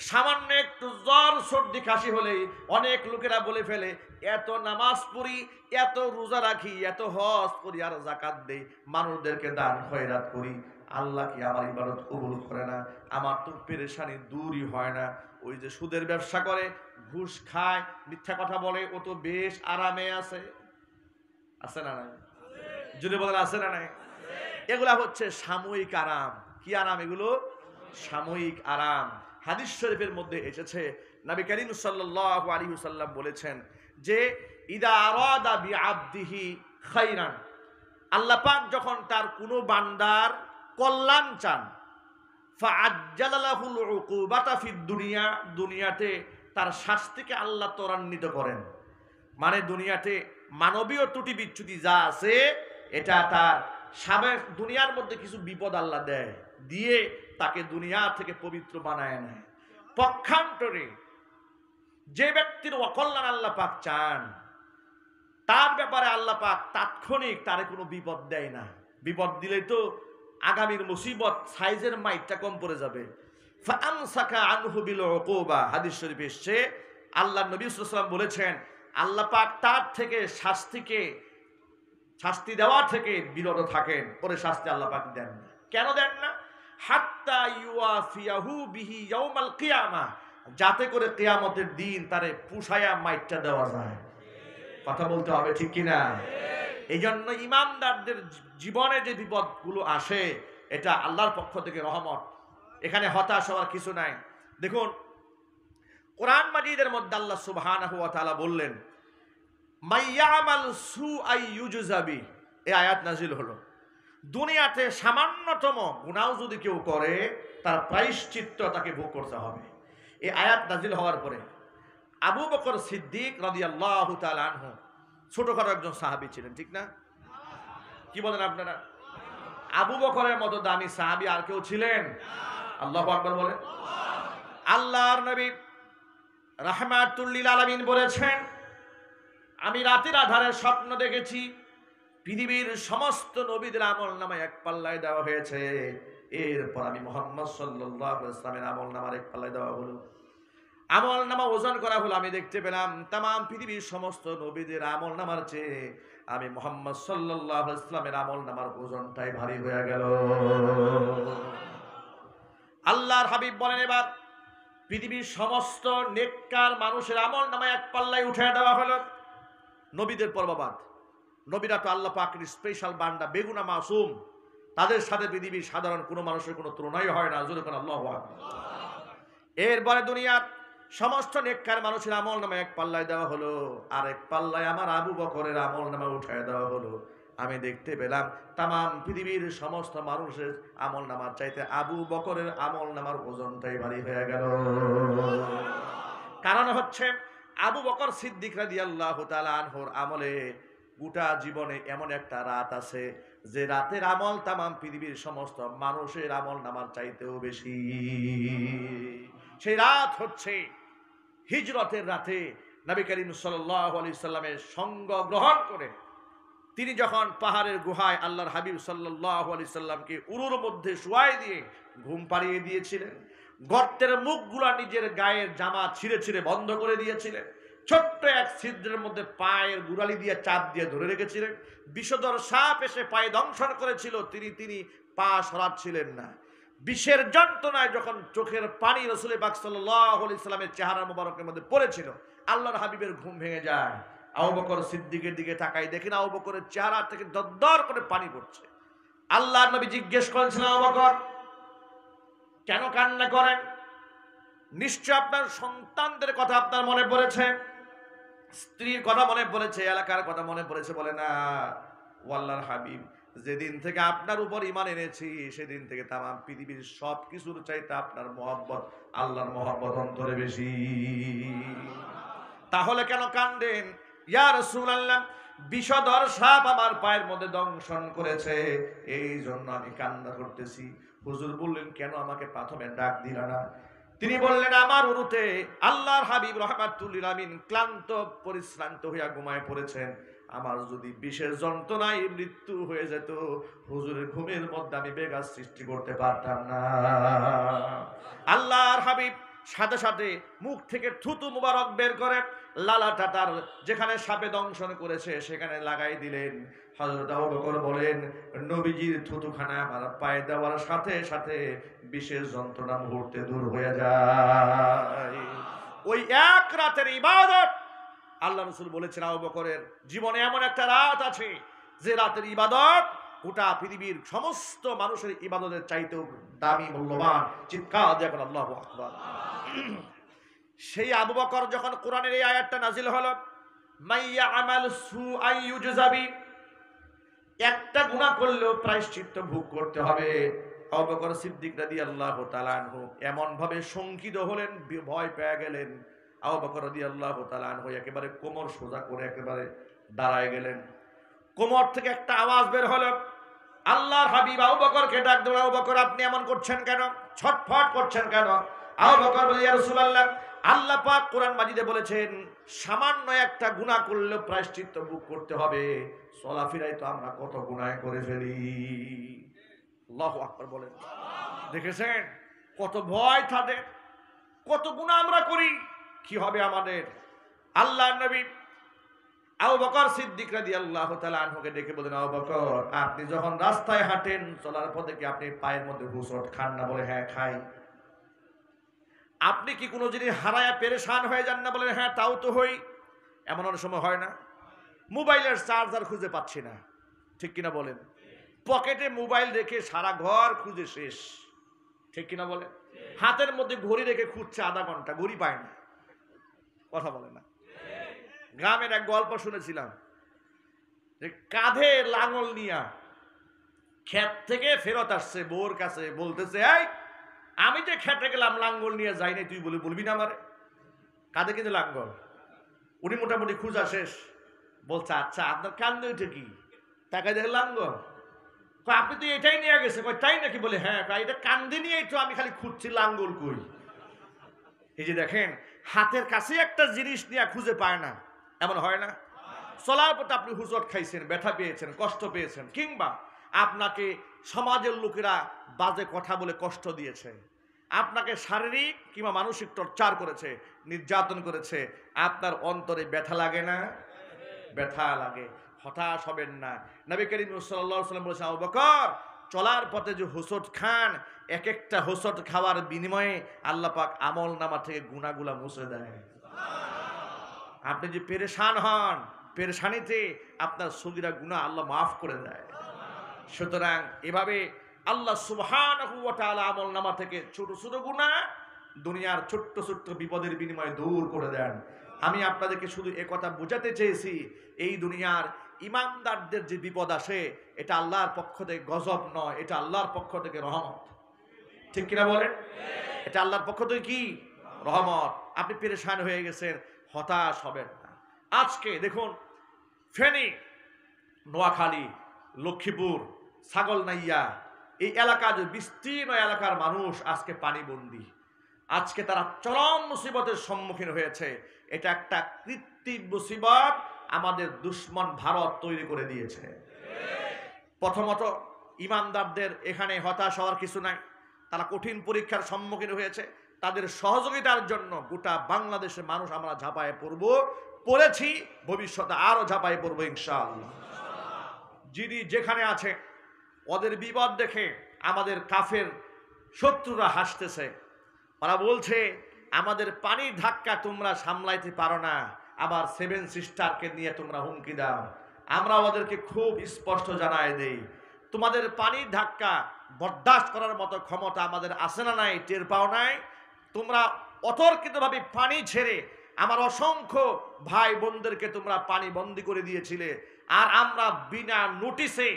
সামান্য একটু জ্বর সর্দি কাশি হলেই অনেক লোকেরা বলে ফেলে, এত নামাজ পড়ি, এত রোজা রাখি, এত হজ করি আর যাকাত দেই, মানুষদেরকে দান খয়রাত করি, আল্লাহ কি আমার ইবাদত কবুল করে না? আমার তো পেরেশানি দূরই হয় না। ওই যে সুদের ব্যবসা করে, ঘুষ খায়, মিথ্যা কথা বলে, ও তো বেশ আরামে আছে। আছে না নাই? যদি বলেন আছে না নাই? এগুলা হচ্ছে সাময়িক আরাম। কি আরাম এগুলো? সাময়িক আরাম। হাদিস শরীফের মধ্যে এসেছে, নবী করিম সাল্লাল্লাহু আলাইহি ওয়াসাল্লাম বলেছেন যে ইদা আরাদা বিআবদিহি খাইরান, আল্লাহ পাক যখন তার কোনো বান্দার কল্যাণ চান, ফাআজ্জালা লাহুল উকুবাতা ফিদ দুনিয়া, দুনিয়াতে তার শাস্তিকে আল্লাহ ত্বরান্বিত করেন। মানে দুনিয়াতে মানবীয় ত্রুটি বিচ্যুতি যা আছে, এটা তার সাবেক দুনিয়ার মধ্যে কিছু বিপদ আল্লাহ দেয়, দিয়ে তাকে দুনিয়া থেকে পবিত্র বানায় নেয়। পক্ষান্তরে যে ব্যক্তির অকল্যাণ আল্লাহ পাক চান, তার ব্যাপারে আল্লাহ পাক তাৎক্ষণিক তারে কোনো বিপদ দেয় না। বিপদ দিলে তো আগামীর মুসিবত সাইজের মাইটটা কম পড়ে যাবে। ফাআমসাকা আনহু বিল উকুবা, হাদিস শরীফে এসেছে, আল্লাহ নবী সাল্লাল্লাহু আলাইহি ওয়াসাল্লাম বলেছেন, আল্লাহ পাক তার থেকে শাস্তি দেওয়া থেকে বিরত থাকেন, পরে শাস্তি আল্লাহ পাক দেন না। কেন দেন না? হাত্তা ইউআফিয়াহু বিহি ইয়াউমাল কিয়ামা, যাতে করে কিয়ামতের দিন তারে পুষায়া মাইটটা দেওয়া যায়। কথা বলতে হবে, ঠিক কিনা? এই জন্য ইমানদারদের জীবনে যে বিপদগুলো আসে, এটা আল্লাহর পক্ষ থেকে রহমত। এখানে হতাশ হওয়ার কিছু নাই। দেখুন, কোরআন মাজিদের মধ্যে আল্লাহ সুবহানাহু ওয়া তাআলা বললেন, মাইয়ামাল সুআই ইউজযা বি, এই আয়াত নাজিল হলো। দুনিয়াতে সামান্যতম গুনাহ যদি কেউ করে, তার প্রায়শ্চিত্ত তাকে ভোগ করতে হবে। এই আয়াত নাজিল হওয়ার পরে আবু বকর সিদ্দিক রাদিয়াল্লাহু তাআলা আনহু ছোটখাটো একজন সাহাবী ছিলেন, ঠিক না? কি বলেন আপনারা? আবু বকরের মতো দামি সাহাবী আর কেউ ছিলেন? আল্লাহু আকবার বলেন। আল্লাহর নবী রাহমাতুল লিল আলামিন বলেছেন, আমি রাতের আধারে স্বপ্ন দেখেছি, পৃথিবীর সমস্ত নবীদের আমলনামায় এক পাল্লায় দেওয়া হয়েছে, এরপর আমি মুহাম্মদ সাল্লাল্লাহু আলাইহি ওয়াসাল্লামের আমলনামার এক পাল্লায় দেওয়া হলো। আমলনামা ওজন করা হলো, আমি দেখতে পেলাম তামাম পৃথিবীর সমস্ত নবীদের আমলনামার চেয়ে আমি মুহাম্মদ সাল্লাল্লাহু আলাইহি ওয়াসাল্লামের আমলনামার ওজনটাই ভারী হয়ে গেল। আল্লাহর হাবিব বলেন, এবার পৃথিবীর সমস্ত নেককার মানুষের আমলনামা এক পাল্লায় উঠে দেওয়া হলো। নবীদের পর্ববাদ, নবীরা তো আল্লাহ পাকের স্পেশাল বান্দা, বেগুনা মাসুম, তাদের সাথে পৃথিবীর সাধারণ কোনো মানুষের কোনো তুলনাই হয় না। জোরে বলেন আল্লাহু আকবার। এরপরে দুনিয়ার সমস্ত নেককার মানুষের আমলনামা এক পাল্লায় দেওয়া হলো, আর এক পাল্লায় আমার আবু বকরের আমলনামা উঠায় দেওয়া হলো। আমি দেখতে পেলাম তামাম পৃথিবীর সমস্ত মানুষের আমলনামার চাইতে আবু বকরের আমলনামার ওজনটাই ভারী হয়ে গেল। কারণ হচ্ছে আবু বকর সিদ্দিক রাদিয়াল্লাহু তাআলা আনহুর আমলে গোটা জীবনে এমন একটা রাত আছে, যে রাতের আমল তামাম পৃথিবীর সমস্ত মানুষের আমলনামার চাইতেও বেশি। সেই রাত হচ্ছে হিজরতের রাতে, নবী করিম সাল্লাল্লাহু আলাইহি সাল্লামের সঙ্গ গ্রহণ করে তিনি যখন পাহাড়ের গুহায় আল্লাহর হাবিব সাল্লাল্লাহু আলাইহি সাল্লামকে উরুর মধ্যে শুয়াই দিয়ে ঘুম পাড়িয়ে দিয়েছিলেন, গর্তের মুখগুলা নিজের গায়ের জামা ছিঁড়ে ছিঁড়ে বন্ধ করে দিয়েছিলেন, ছোট্ট এক ছিদ্রের মধ্যে পায়ের গুড়ালি দিয়ে চাপ দিয়ে ধরে রেখেছিলেন, বিষধর সাপ এসে পায়ে দংশন করেছিল, তিনি পা সরাচ্ছিলেন না। বিষের যন্ত্রণায় যখন চোখের পানি রাসূল পাক সাল্লাল্লাহু আলাইহি সাল্লামের চেহারা মোবারকের মধ্যে পড়েছিল, আল্লাহর হাবিবের ঘুম ভেঙে যায়। আবু বকর সিদ্দিকের দিকে তাকাই, দেখেন আবু বকরের চেহারা থেকে দরদর করে পানি পড়ছে। আল্লাহর নবী জিজ্ঞেস করেছিলেন, আবু বকর কেন কান্না করেন? নিশ্চয় আপনার সন্তানদের কথা আপনার মনে পড়েছে, স্ত্রীর কথা মনে পড়েছে, এলাকার কথা মনে পড়েছে। বলে না ও আল্লাহর হাবিব, যেদিন থেকে আপনার উপর ঈমান এনেছি সেদিন থেকে তামাম পৃথিবীর সব কিছুর চাইতে আপনার মহব্বত, আল্লাহর মহব্বত অন্তরে বেশি। তাহলে কেন কান্দেন? ইয়া রাসূলুল্লাহ, বিষধর সাপ আমার পায়ের মধ্যে দংশন করেছে, এই জন্য আমি কান্না করতেছি। হুজুর বললেন, কেন আমাকে প্রথমে ডাক দিলা না? তিনি বললেন, আমার উরুতে আল্লাহর হাবিব রাহমাতুল লিল আলামিন ক্লান্ত পরিশ্রান্ত হইয়া ঘুমায় পড়েছেন। আমার যদি বিশেষ যন্ত্রণায় মৃত্যু হয়ে যেত, হুজুরের ঘুমের মধ্যে আমি বেঘাত সৃষ্টি করতে পারতাম না। আল্লাহর হাবিব সাথে সাথে মুখ থেকে থুতু মুবারক বের করে লালাটা তার যেখানে সাপে দংশন করেছে সেখানে লাগাই দিলেন। হযরত আবু বকর বলেন, নবীজির থুতুখানা আমার পায়ে দেওয়ার সাথে সাথে বিশেষ যন্ত্রণা মুহূর্তে দূর হয়ে যায়। ওই এক রাতের ইবাদত, আল্লাহ রাসূল বলেছেন আবু বকরের জীবনে এমন একটা রাত আছে যে রাতের ইবাদত গোটা পৃথিবীর সমস্ত মানুষের ইবাদতের চাইতেও দামি, মূল্যবান। চিৎকার দিয়ে এখন আল্লাহু আকবার। সেই আবু বকর যখন কোরআনের এই আয়াতটা নাজিল হলো, মাইয়া আমাল সুআই ইউজজাবি, একটা গুনাহ করলেও প্রায়শ্চিত্ত ভোগ করতে হবে। আবু বকর সিদ্দিক রাদিয়াল্লাহু তাআলা আনহু এমন ভাবে শঙ্কিত হলেন, ভয় পেয়ে গেলেন। আবু বকর রাদিয়াল্লাহু তাআলা আনহু একেবারে কোমর সোজা করে একেবারে দাঁড়ায় গেলেন। কোমর থেকে একটা আওয়াজ বের হলো। আল্লাহর হাবিব আবু বকরকে ডাক দিলেন, আবু বকর আপনি এমন করছেন কেন? ছটফট করছেন কেন? আবু বকর বলে, ইয়া রাসূলুল্লাহ, আল্লাহ পাক কোরআন মাজিদে বলেছেন সামান্য একটা গুনাহ করলেও প্রায়শ্চিত্ত ভোগ করতে হবে। চলাফেরায় তো আমরা কত গুনাহ করে ফেলি। আল্লাহু আকবার বলেন। দেখেছেন কত ভয় থাকে, কত গুনাহ আমরা করি, কি হবে আমাদের? আল্লাহর নবী আবু বকর সিদ্দিক রাদিয়াল্লাহু তাআলা আনহুকে ডেকে বলেন, আবু বকর আপনি যখন রাস্তায় হাঁটেন চলার পথে কি আপনি পায়ের মধ্যে হুঁচট খান না? বলে হ্যাঁ খাই। আপনি কি কোনো জিনিস হারায়া পেরেশান হয়ে যান না? বলেন হ্যাঁ তাও তো হই। এমন অনেক সময় হয় না? মোবাইলের চার্জার খুঁজে পাচ্ছি না, ঠিক কিনা বলেন? পকেটে মোবাইল রেখে সারা ঘর খুঁজে শেষ, ঠিক কিনা বলেন? হাতের মধ্যে ঘড়ি রেখে খুঁজছে আধা ঘন্টা, ঘড়ি পায় না। কথা বলে না? গ্রামের এক গল্প শুনেছিলাম যে কাঁধে লাঙল নিয়া ক্ষেত থেকে ফেরত আসছে, বউর কাছে বলতেছে, এই আমি যে খেতে গেলাম লাঙ্গল নিয়ে যাই নাই, তুই বলবি না আমারে? কাঁধে কিন্তু লাঙ্গল। উনি মোটামুটি খুঁজা শেষ, বলছে আচ্ছা আপনার কান্দে উঠে কি? তাকাই দেখে লাঙ্গল। আপনি তো এটাই নিয়ে গেছে। তাই নাকি? বলে হ্যাঁ। এটা কান্দে নিয়েই তো আমি খালি খুঁজছি লাঙ্গল কই। এই যে দেখেন হাতের কাছে একটা জিনিস নিয়ে খুঁজে পায় না, এমন হয় না? চলার পথে আপনি হুঁচট খাইছেন, ব্যথা পেয়েছেন, কষ্ট পেয়েছেন, কিংবা আপনাকে সমাজের লোকেরা বাজে কথা বলে কষ্ট দিয়েছে, আপনাকে শারীরিক কিংবা মানসিক টর্চার করেছে, নির্যাতন করেছে, আপনার অন্তরে ব্যথা লাগে না? ব্যথা লাগে। হতাশ হবেন না। নবী করিম সাল্লাল্লাহু আলাইহি ওয়াসাল্লাম বলেছেন, আবু বকর চলার পথে যে হোঁচট খান, এক একটা হোঁচট খাওয়ার বিনিময়ে আল্লাহ পাক আমল নামা থেকে গুনাহগুলা মুছে দেয়। আপনি যে পেরেশান হন, পেরেশানিতে আপনার সগীরা গুনাহ আল্লাহ মাফ করে দেয়। সুতরাং এভাবে আল্লাহ সুবহানাহু ওয়া তাআলা আমল নামা থেকে ছোট ছোট গুনাহ, দুনিয়ার ছোট্ট ছোট্ট বিপদের বিনিময়ে দূর করে দেন। আমি আপনাদেরকে শুধু একথা বোঝাতে চেয়েছি, এই দুনিয়ার ইমানদারদের যে বিপদ আসে এটা আল্লাহর পক্ষ থেকে গজব নয়, এটা আল্লাহর পক্ষ থেকে রহমত। ঠিক কিনা বলেন? এটা আল্লাহর পক্ষ থেকে কি? রহমত। আপনি পেরেশান হয়ে গেছেন, হতাশ হবেন না। আজকে দেখুন ফেনী, নোয়াখালী, লক্ষ্মীপুর, ছাগলনাইয়া এই এলাকার বিস্তীর্ণ এলাকার মানুষ আজকে পানিবন্দী। আজকে তারা চরম মুসিবতের সম্মুখীন হয়েছে। এটা একটা কৃত্রিম মুসিবত আমাদের দুশ্মন ভারত তৈরি করে দিয়েছে। প্রথমত ইমানদারদের এখানে হতাশ হওয়ার কিছু নাই। তারা কঠিন পরীক্ষার সম্মুখীন হয়েছে, তাদের সহযোগিতার জন্য গোটা বাংলাদেশের মানুষ আমরা ঝাঁপায়ে পড়েছি, ভবিষ্যতে আরো ঝাঁপায়ে পড়বো ইনশাআল্লাহ। যিনি যেখানে আছে ওদের বিপদ দেখে আমাদের কাফের শত্রুরা হাসতেছে। ওরা বলছে আমাদের পানির ধাক্কা তোমরা সামলাইতে পারো না, আবার সেভেন সিস্টারকে নিয়ে তোমরা হুমকি দাও। আমরা ওদেরকে খুব স্পষ্ট জানাই দেই, তোমাদের পানির ধাক্কা বরদাস্ত করার মতো ক্ষমতা আমাদের আছে না নাই টের পাও নাই? তোমরা অতর্কিতভাবে পানি ছেড়ে আমার অসংখ্য ভাই বোনদেরকে তোমরা পানি বন্দি করে দিয়েছিলে, আর আমরা বিনা নোটিশে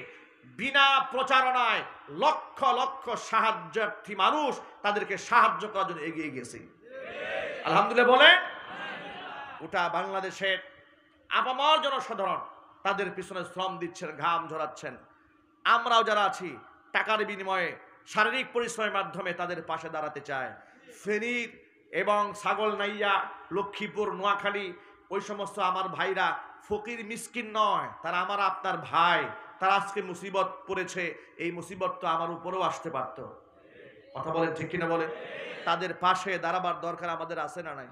বিনা প্রচারণায় লক্ষ লক্ষ সাহায্যার্থী মানুষ তাদেরকে সাহায্য করার জন্য এগিয়ে গেছি। আলহামদুলিল্লাহ বলে গোটা বাংলাদেশের আপামর জনসাধারণ তাদের পিছনে শ্রম দিচ্ছেন, ঘাম ঝরাচ্ছেন। আমরাও যারা আছি টাকার বিনিময়ে শারীরিক পরিশ্রমের মাধ্যমে তাদের পাশে দাঁড়াতে চায়। ফেনীর এবং ছাগলনাইয়া, লক্ষ্মীপুর, নোয়াখালী ওই সমস্ত আমার ভাইরা ফকির মিসকিন নয়, তারা আমার আপনার ভাই। তারা আজকে মুসিবত পড়েছে, এই মুসিবত তো আমার উপরেও আসতে পারত। কথা বলেন ঠিক কিনা বলেন? তাদের পাশে দাঁড়াবার দরকার আমাদের আছে না নাই?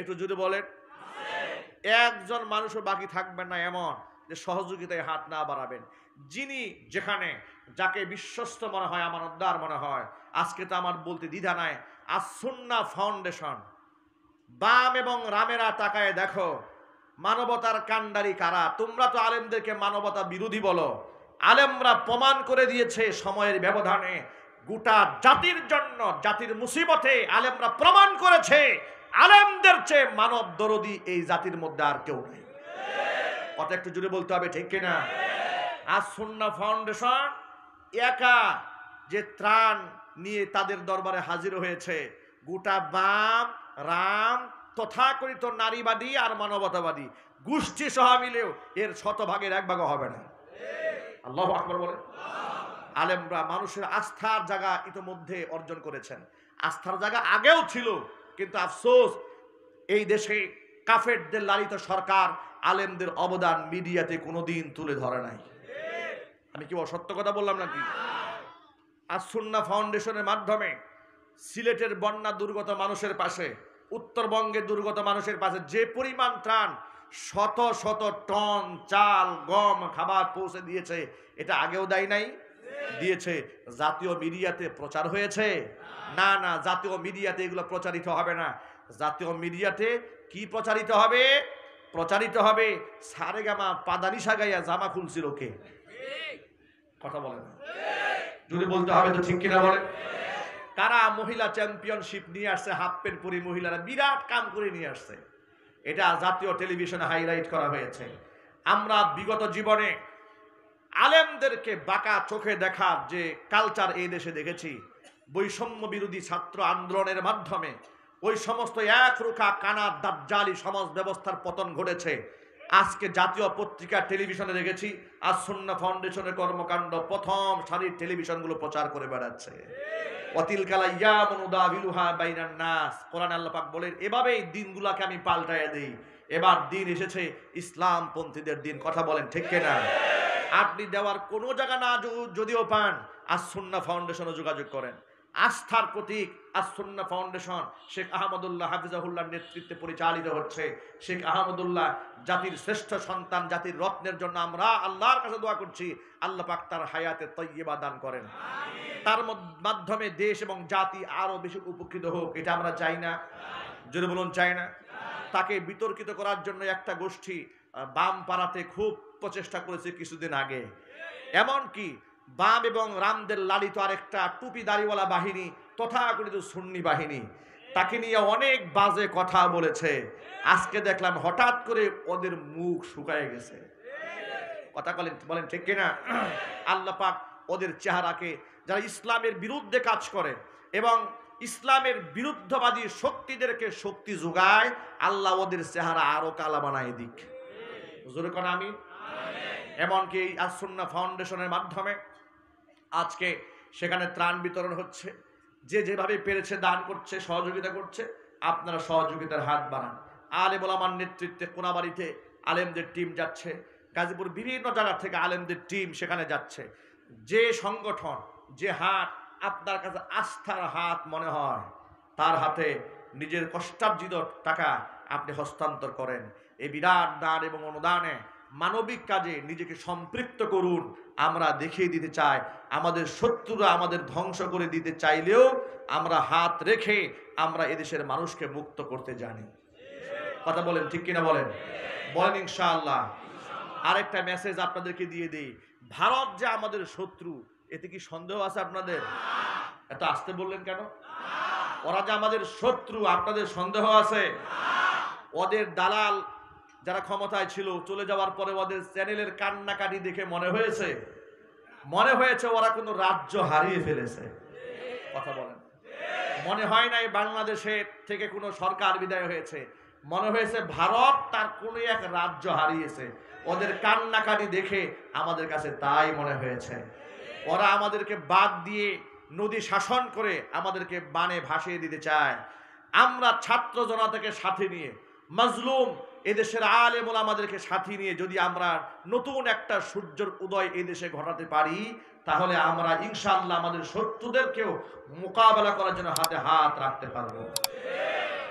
একটু যদি বলেন, একজন মানুষও বাকি থাকবেন না এমন যে সহযোগিতায় হাত না বাড়াবেন। যিনি যেখানে যাকে বিশ্বস্ত মনে হয়, আমানতদার মনে হয়, আজকে তো আমার বলতে দ্বিধা নাই, আস-সুন্নাহ ফাউন্ডেশন, বাম এবং রামেরা তাকায় দেখো মানবতার কাণ্ডারি কারা। তোমরা তো আলেমদেরকে মানবতা বিরোধী বলো, আলেমরা প্রমাণ করে দিয়েছে সময়ের ব্যবধানে গোটা জাতির জন্য, জাতির মুসিবতে আলেমরা প্রমাণ করেছে আলেমদের চেয়ে মানব দরদি এই জাতির মধ্যে আর কেউ নেই। কথা একটু জুড়ে বলতে হবে, ঠিক কিনা? আস-সুন্নাহ ফাউন্ডেশন একা যে ত্রাণ নিয়ে তাদের দরবারে হাজির হয়েছে, গোটা বাম, রাম, তথাকথিত নারীবাদী আর মানবতাবাদী গোষ্ঠী সহ মিলেও এর শতভাগের এক ভাগও হবে না। আল্লাহু আকবার বলেন। আলেমরা মানুষের আস্থার জায়গা ইতোমধ্যে অর্জন করেছেন। আস্থার জায়গা আগেও ছিল, কিন্তু আফসোস এই দেশে কাফেরদের লালিত সরকার আলেমদের অবদান মিডিয়াতে কোনোদিন তুলে ধরে নাই। আমি কি অসত্য কথা বললাম নাকি? আস-সুন্নাহ ফাউন্ডেশনের মাধ্যমে সিলেটের বন্যা দুর্গত মানুষের পাশে, উত্তরবঙ্গে দুর্গত মানুষের পাশে যে পরিমাণ ত্রাণ, শত শত টন চাল, গম, খাবার পৌঁছে দিয়েছে, এটা আগেও দেয় নাই? দিয়েছে। জাতীয় মিডিয়াতে প্রচার হয়েছে? না না, জাতীয় মিডিয়াতে এগুলো প্রচারিত হবে না। জাতীয় মিডিয়াতে কি প্রচারিত হবে? প্রচারিত হবে সারেগামা পাদানিসা গাইয়া জামা খুলছিল কে? কথা বলে না, যদি বলতে হবে তো ঠিক কিনা বলে? কারা মহিলা চ্যাম্পিয়নশিপ নিয়ে আসছে, হাফ প্যান্ট পরি মহিলারা বিরাট কাম করে নিয়ে আসছে, এটা জাতীয় টেলিভিশনে হাইলাইট করা হয়েছে। আমরা বিগত জীবনে আলেমদেরকে বাঁকা চোখে দেখার যে কালচার এই দেশে দেখেছি, বৈষম্য বিরোধী ছাত্র আন্দোলনের মাধ্যমে ওই সমস্ত একরুখা কানা দাজ্জালি সমাজ ব্যবস্থার পতন ঘটেছে। আজকে জাতীয় পত্রিকা, টেলিভিশনে দেখেছি আস-সুন্নাহ ফাউন্ডেশনের কর্মকাণ্ড প্রথম সারির টেলিভিশনগুলো প্রচার করে বেড়াচ্ছে। ওয়াতিলকাল আইয়ামু নুদাবিলুহা বাইনান নাস, কোরআন আল্লাহ পাক বলেন এভাবেই দিনগুলোকে আমি পাল্টাইয়া দেই। এবার দিন এসেছে ইসলামপন্থীদের দিন। কথা বলেন ঠিক কিনা? আপনি দেওয়ার কোনো জায়গা না যদিও পান, আস-সুন্নাহ ফাউন্ডেশনে যোগাযোগ করেন। আস্থার প্রতীক আস-সুন্নাহ ফাউন্ডেশন শেখ আহমদুল্লাহ হাফিজাহুল্লাহর নেতৃত্বে পরিচালিত হচ্ছে। শেখ আহমদুল্লাহ জাতির শ্রেষ্ঠ সন্তান, জাতির রত্নের জন্য আমরা আল্লাহর কাছে দোয়া করছি, আল্লাহ পাক তার হায়াতে তয়্যিবা দান করেন, তার মাধ্যমে দেশ এবং জাতি আরো বেশি উপকৃত হোক। এটা আমরা চাই না? যদি বলুন চাই না? তাকে বিতর্কিত করার জন্য একটা গোষ্ঠী বাম পাড়াতে খুব প্রচেষ্টা করেছে কিছুদিন আগে। এমনকি বাম এবং রামদের লালিত আরেকটা টুপি দাড়িওয়ালা বাহিনী, তথাকথিত সুন্নি বাহিনী, তাকে নিয়ে অনেক বাজে কথা বলেছে। আজকে দেখলাম হঠাৎ করে ওদের মুখ শুকায় গেছে। কথা বলেন ঠিক কিনা? আল্লাহ পাক ওদের চেহারাকে, যারা ইসলামের বিরুদ্ধে কাজ করে এবং ইসলামের বিরুদ্ধবাদী শক্তিদেরকে শক্তি যোগায়, আল্লাহ ওদের চেহারা আরো কালা বানায় দিক। হুজুর কোন আমি। এমনকি এই আস-সুন্নাহ ফাউন্ডেশনের মাধ্যমে আজকে সেখানে ত্রাণ বিতরণ হচ্ছে। যে যেভাবে পেরেছে দান করছে, সহযোগিতা করছে, আপনারা সহযোগিতার হাত বাড়ান। আলেম ওলামার নেতৃত্বে কোনাবাড়িতে আলেমদের টিম যাচ্ছে, গাজীপুর বিভিন্ন জায়গা থেকে আলেমদের টিম সেখানে যাচ্ছে। যে সংগঠন, যে হাত আপনার কাছে আস্থার হাত মনে হয়, তার হাতে নিজের কষ্টার্জিত টাকা আপনি হস্তান্তর করেন। এই বিরাট দান এবং অনুদানে মানবিক কাজে নিজেকে সম্পৃক্ত করুন। আমরা দেখিয়ে দিতে চাই, আমাদের শত্রুরা আমাদের ধ্বংস করে দিতে চাইলেও আমরা হাত রেখে আমরা এদেশের মানুষকে মুক্ত করতে জানি। কথা বলেন, ঠিক কিনা বলেন? বলেন ইনশাআল্লাহ। আরেকটা মেসেজ আপনাদেরকে দিয়ে দিই, ভারত যে আমাদের শত্রু, এতে কি সন্দেহ আছে আপনাদের? এত আসতে বললেন কেন? ওরা যে আমাদের শত্রু, আপনাদের সন্দেহ আছে? ওদের দালাল যারা ক্ষমতায় ছিল, চলে যাওয়ার পরে ওদের চ্যানেলের কান্নাকাটি দেখে মনে হয়েছে ওরা কোনো রাজ্য হারিয়ে ফেলেছে। কথা বলেন। মনে হয় নাই বাংলাদেশের থেকে কোনো সরকার বিদায় হয়েছে, মনে হয়েছে ভারত তার কোনো এক রাজ্য হারিয়েছে। ওদের কান্নাকাটি দেখে আমাদের কাছে তাই মনে হয়েছে। ওরা আমাদেরকে বাদ দিয়ে নদী শাসন করে আমাদেরকে বানে ভাসিয়ে দিতে চায়। আমরা ছাত্র জনতাকে সাথে নিয়ে, মাজলুম এদেশের আলেম ওলামাদেরকে সাথে নিয়ে যদি আমরা নতুন একটা সূর্যের উদয় এদেশে ঘটাতে পারি, তাহলে আমরা ইনশাআল্লাহ আমাদের শত্রুদেরকেও মোকাবেলা করার জন্য হাতে হাত রাখতে পারবো।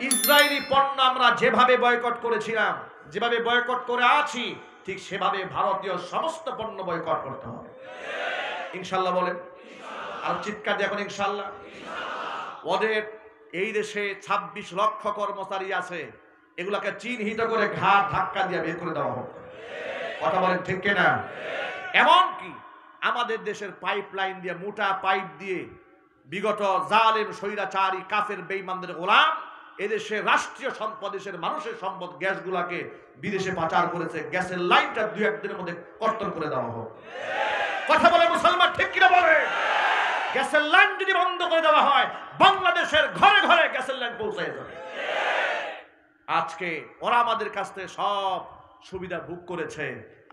ইসরায়েলি পণ্য আমরা যেভাবে বয়কট করেছিলাম, যেভাবে বয়কট করে আছি, ঠিক সেভাবে ভারতীয় সমস্ত পণ্য বয়কট করতে হবে। ইনশাআল্লাহ বলেন। আর চিৎকার দিয়ে এখন ইনশাআল্লাহ। ওদের এই দেশে 26 লক্ষ কর্মচারী আছে, এগুলাকে চিহ্নিত করে ঘাট ধাক্কা দিয়ে বের করে দেওয়া হোক। কথা বলেন, ঠিক কিনা? এমনকি আমাদের দেশের পাইপলাইন দিয়ে, মোটা পাইপ দিয়ে বিগত জালেম স্বৈরাচারী কাফের বেঈমানদের গোলাম এদেশে রাষ্ট্রীয় সম্পদ, দেশের মানুষের সম্পদ গ্যাসগুলাকে বিদেশে পাচার করেছে। গ্যাসের লাইনটা 2-1 দিনের মধ্যে কর্তন করে দেওয়া হোক। কথা বলে মুসলমান, ঠিক কিনা বলে? গ্যাসের লাইন যদি বন্ধ করে দেওয়া হয়, বাংলাদেশের ঘরে ঘরে গ্যাসের লাইন পৌঁছে যাবে। আজকে ওরা আমাদের কাছ থেকে সব সুবিধা ভোগ করেছে।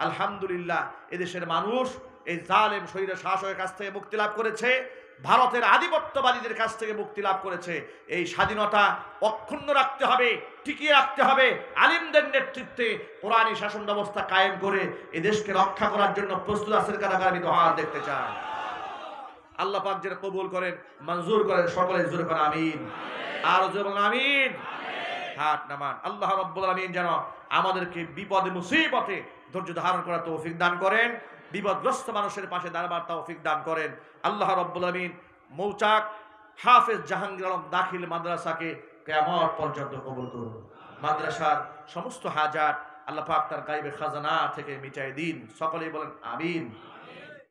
আলহামদুলিল্লাহ, এদেশের মানুষ এই জালেম স্বৈর শাসকের কাছ থেকে মুক্তি লাভ করেছে, ভারতের আধিপত্যবাদীদের কাছ থেকে মুক্তি লাভ করেছে। এই স্বাধীনতা অক্ষুণ্ণ রাখতে হবে, টিকিয়ে রাখতে হবে। আলিমদের নেতৃত্বে কোরআনী শাসন ব্যবস্থা কায়েম করে এই দেশকে রক্ষা করার জন্য প্রস্তুত আছেন কারা? আমি দোয়া দেখতে চাই। আল্লাহ পাক যেন কবুল করেন, মঞ্জুর করেন। সকলে জোরে করে আমিন। আর জোরে বলেন আমিন। হাত নামান। আল্লাহ রাব্বুল আলামিন যেন আমাদেরকে বিপদে মুসিবতে ধৈর্য ধারণ করার তৌফিক দান করেন, বিপদগ্রস্ত মানুষের পাশে দাঁড়াবার তৌফিক দান করেন। আল্লাহ রাব্বুল আলামিন মৌচাক হাফেজ জাহাঙ্গীর আলম দাখিল মাদ্রাসাকে কিয়ামত পর্যন্ত কবুল করুন। মাদ্রাসার সমস্ত হাজাত আল্লাহ পাক তার গায়বে খাজানা থেকে মিটাই দিন। সকলেই বলেন আমিন।